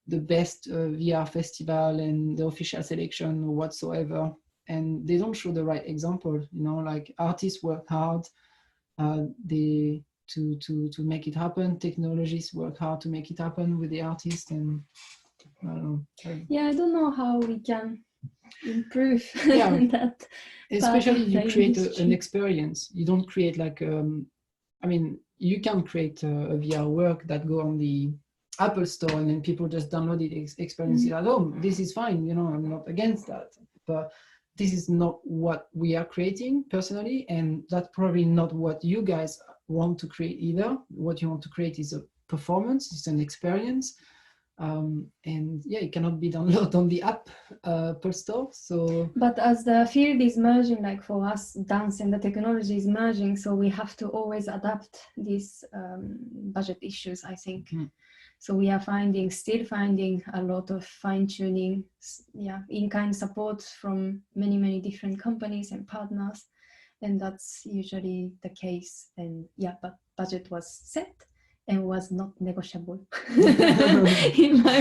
C: the best VR festival and the official selection or whatsoever, and they don't show the right example. You know, like, artists work hard, to make it happen. Technologists work hard to make it happen with the artist, and I don't know.
D: Yeah, I don't know how we can improve that.
C: Especially you create an experience. You don't create like, I mean, you can create a VR work that go on the Apple Store and then people just download it, experience it at home. This is fine, you know, I'm not against that. But this is not what we are creating personally, and that's probably not what you guys want to create either. What you want to create is a performance, it's an experience. And yeah, it cannot be downloaded on the app per store. So,
D: but as the field is merging, like for us, dance and the technology is merging, so we have to always adapt these budget issues, I think. So we are still finding a lot of fine-tuning, yeah, in-kind support from many different companies and partners, and that's usually the case. And yeah, but budget was set and was not negotiable. In my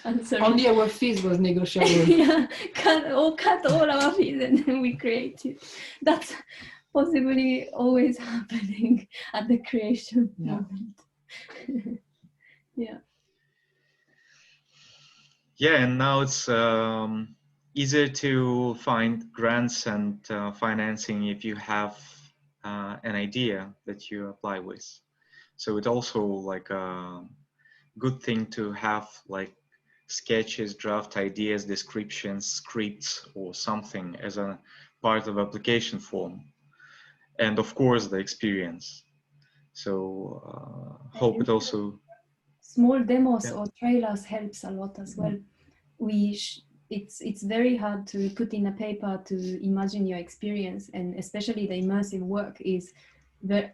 D: answer.
C: Only our fees was negotiable.
D: Yeah, cut all our fees and then we created. That's possibly always happening at the creation moment. Yeah.
B: Yeah, and now it's easier to find grants and financing if you have an idea that you apply with. So it's also like a good thing to have like sketches, draft ideas, descriptions, scripts, or something as a part of application form. And of course, the experience. So hope it also...
D: Small demos or trailers helps a lot as well. It's very hard to put in a paper to imagine your experience, and especially the immersive work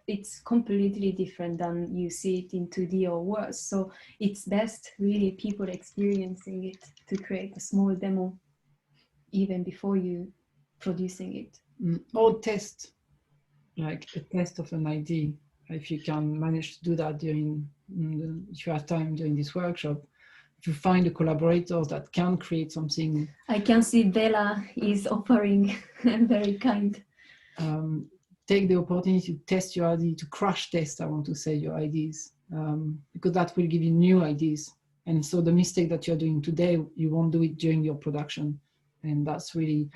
D: it's completely different than you see it in 2D or worse. So it's best really people experiencing it to create a small demo even before you producing it.
C: Or test, like a test of an idea. If you can manage to do that during, if you have time during this workshop, if you find a collaborator that can create something.
D: I can see Bella is offering and very kind.
C: Take the opportunity to test your idea, to crash test, I want to say, your ideas, because that will give you new ideas. And so the mistake that you're doing today, you won't do it during your production. And that's really,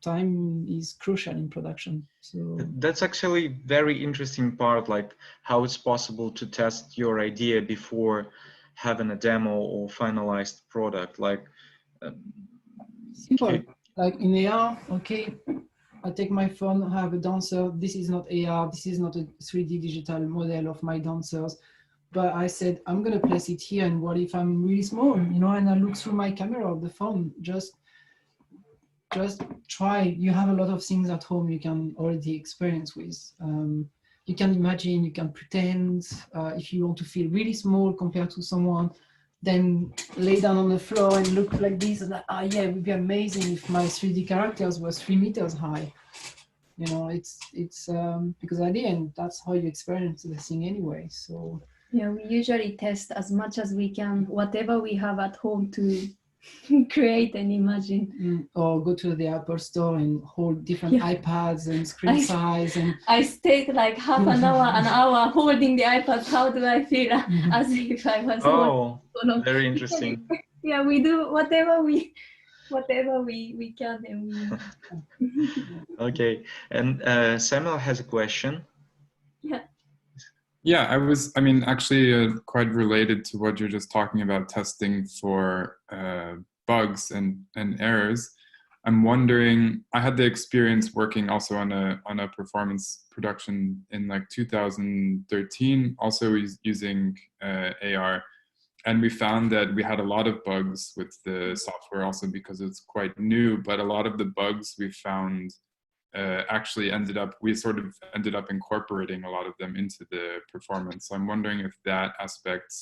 C: time is crucial in production. So
B: that's actually very interesting part, like how it's possible to test your idea before having a demo or finalized product. Like
C: simple. Like in AR, okay, I take my phone, I have a dancer. This is not AR, this is not a 3D digital model of my dancers. But I said, I'm going to place it here. And what if I'm really small, you know, and I look through my camera of the phone, just try. You have a lot of things at home you can already experience with. You can imagine, you can pretend. If you want to feel really small compared to someone, then lay down on the floor and look like this, and like, yeah, it would be amazing if my 3D characters were 3 meters high. You know, it's because at the end, that's how you experience the thing anyway. So
D: yeah, we usually test as much as we can, whatever we have at home to create and imagine.
C: Or go to the Apple Store and hold different iPads and screen size. And
D: I stayed like half an hour holding the iPad. How do I feel? As if I was.
B: Oh, very interesting.
D: Yeah, we do whatever we can. And
B: Okay, and Samuel has a question.
D: Yeah.
E: Yeah, I mean, actually quite related to what you're just talking about, testing for bugs and errors. I'm wondering, I had the experience working also on a performance production in like 2013, also using AR. And we found that we had a lot of bugs with the software also because it's quite new, but a lot of the bugs we found we sort of ended up incorporating a lot of them into the performance. So I'm wondering if that aspect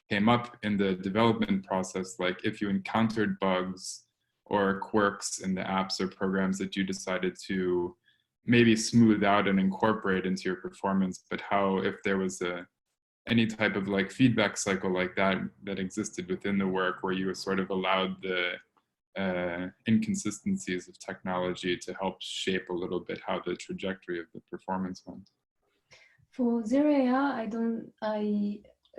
E: came up in the development process, like if you encountered bugs or quirks in the apps or programs that you decided to maybe smooth out and incorporate into your performance, but how, if there was any type of like feedback cycle like that existed within the work where you sort of allowed the inconsistencies of technology to help shape a little bit how the trajectory of the performance went.
D: For Zero AR,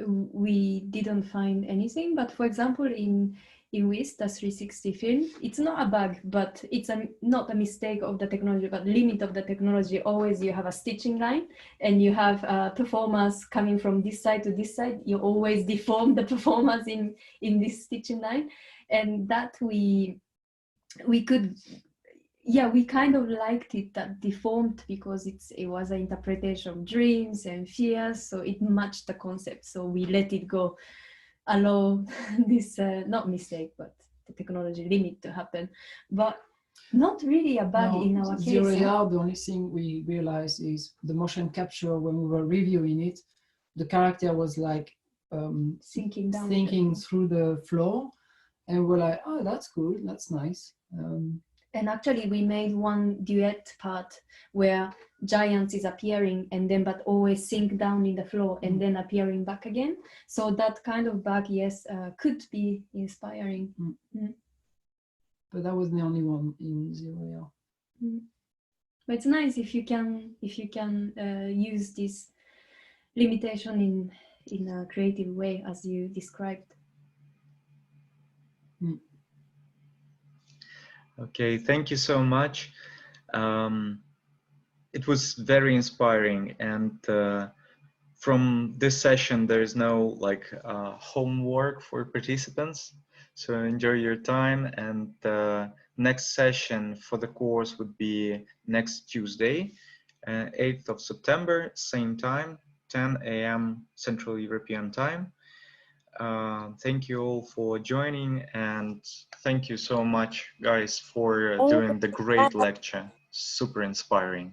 D: we didn't find anything, but for example, in EWIS, the 360 film. It's not a bug, but it's not a mistake of the technology, but limit of the technology. Always you have a stitching line and you have performance coming from this side to this side. You always deform the performance in this stitching line. And that we could, yeah, we kind of liked it, that deformed, because it was an interpretation of dreams and fears, so it matched the concept. So we let it go, allow this not mistake, but the technology limit to happen, but not really a bug in our case.
C: Zero AR, the only thing we realized is the motion capture, when we were reviewing it, the character was like
D: sinking down,
C: sinking through the floor, and we're like, oh, that's cool, that's nice.
D: And actually we made one duet part where Giants is appearing and then but always sink down in the floor and then appearing back again. So that kind of bug, yes, could be inspiring.
C: But that was the only one in Zero AR.
D: But it's nice if you can use this limitation in a creative way, as you described.
B: Okay, thank you so much. It was very inspiring, and from this session there is no like homework for participants, so enjoy your time. And next session for the course would be next Tuesday, 8th of September, same time, 10 a.m. Central European time. Thank you all for joining, and thank you so much, guys, for doing the great lecture. Super inspiring.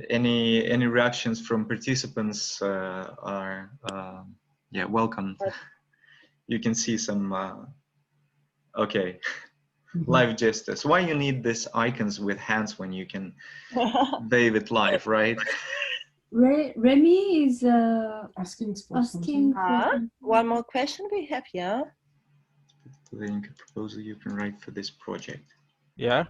B: Any reactions from participants are yeah, welcome. You can see some okay. Live gestures. Why you need these icons with hands when you can wave it live, right?
D: Remy is
C: asking
D: for
T: one more question we have, yeah?
B: Link a proposal you can write for this project.
F: Yeah,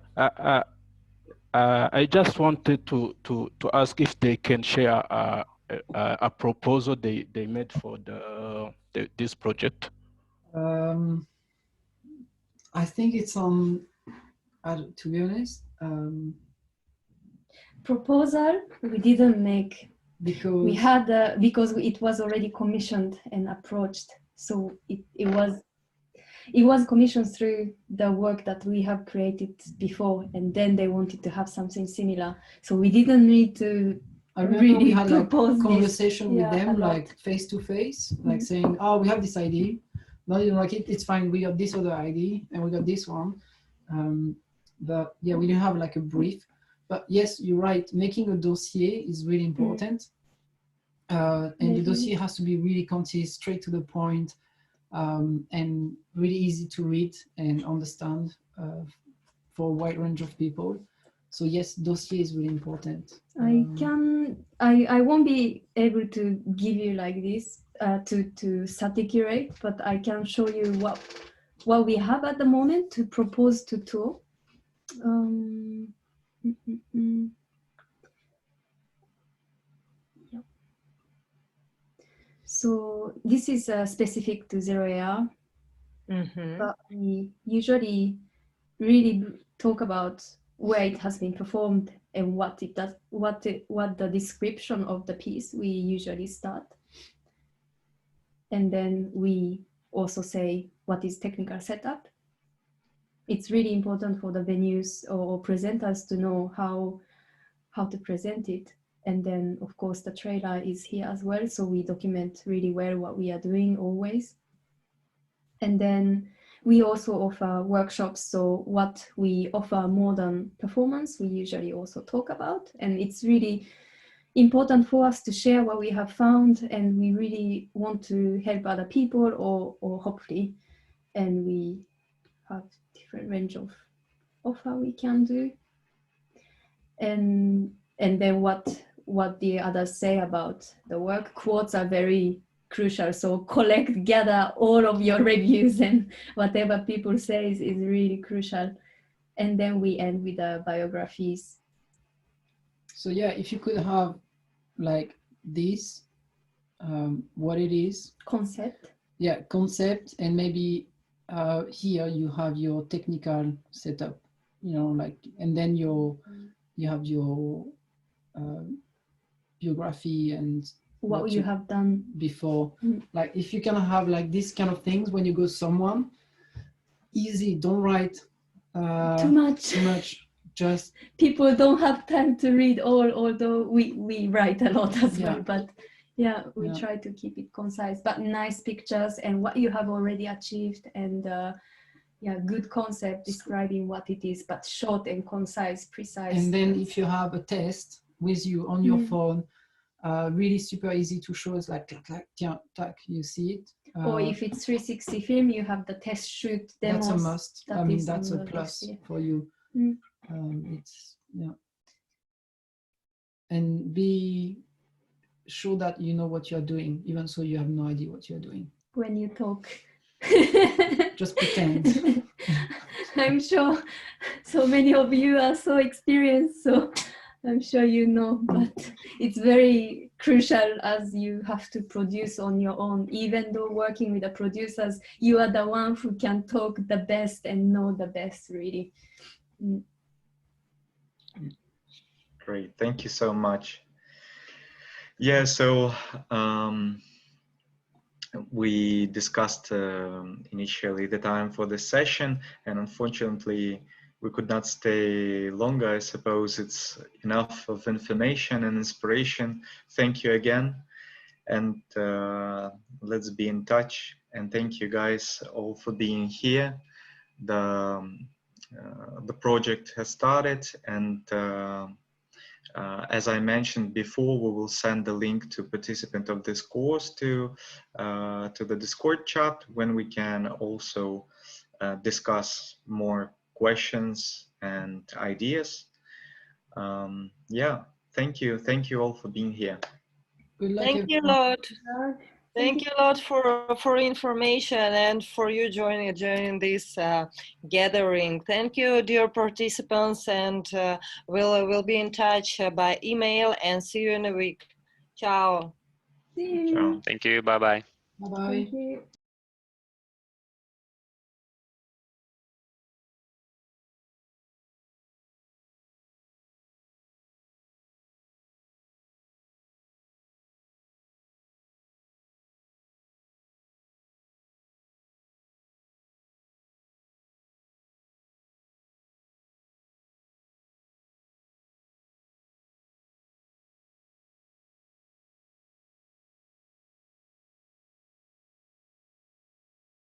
F: I just wanted to ask if they can share a proposal they made for this project.
C: I think it's on, to be honest,
D: proposal we didn't make
C: because
D: we had because it was already commissioned and approached, so it was commissioned through the work that we have created before, and then they wanted to have something similar, so we didn't need to.
C: I remember
D: really
C: we had like
D: propose
C: conversation with them,
D: a lot.
C: like face to face, like saying, oh, we have this idea, no, you don't like it, it's fine, we got this other idea and we got this one, but yeah, we didn't have like a brief. But yes, you're right, making a dossier is really important. And the dossier has to be really concise, straight to the point, and really easy to read and understand for a wide range of people. So yes, dossier is really important.
D: I won't be able to give you like this to articulate, but I can show you what we have at the moment to propose to tour. Yep. So this is specific to Zero AR, but we usually really talk about where it has been performed and what it does, what the description of the piece we usually start, and then we also say what is technical setup. It's really important for the venues or presenters to know how to present it. And then of course the trailer is here as well, so we document really well what we are doing always. And then we also offer workshops, so what we offer more than performance, we usually also talk about, and it's really important for us to share what we have found, and we really want to help other people or hopefully, and we have different range of how we can do. And then what the others say about the work. Quotes are very crucial, so gather all of your reviews, and whatever people say is really crucial. And then we end with the biographies.
C: So yeah, if you could have like this, what it is.
D: Concept.
C: Yeah, concept, and maybe here you have your technical setup, you know, like, and then you have your biography and
D: what you have done
C: before. Like, if you can have like this kind of things when you go someone, easy, don't write
D: too much.
C: Just
D: people don't have time to read all, although we write a lot as well, but yeah, we try to keep it concise, but nice pictures and what you have already achieved, and yeah, good concept describing what it is, but short and concise, precise.
C: And then if you have a test with you on your phone, really super easy to show. It's like, tac, you see it.
D: Or if it's 360 film, you have the test shoot demos.
C: That's a must. I mean, that's a plus for you. It's, yeah. And be sure that you know what you're doing, even so you have no idea what you're doing.
D: When you talk.
C: Just pretend.
D: I'm sure so many of you are so experienced, so I'm sure you know, but it's very crucial as you have to produce on your own. Even though working with the producers, you are the one who can talk the best and know the best, really.
B: Great, thank you so much. Yeah, so we discussed initially the time for this session, and unfortunately we could not stay longer. I suppose it's enough of information and inspiration. Thank you again, and let's be in touch. And thank you guys all for being here. The project has started, and as I mentioned before, we will send the link to participant of this course to the Discord chat, when we can also discuss more questions and ideas. Yeah, thank you all for being here.
C: Good luck.
T: Thank you a lot. Thank you a lot for information and for you joining this gathering. Thank you, dear participants, and we'll be in touch by email, and see you in a week. Ciao.
D: See you.
M: Ciao. Thank you. Bye bye.
C: Bye bye.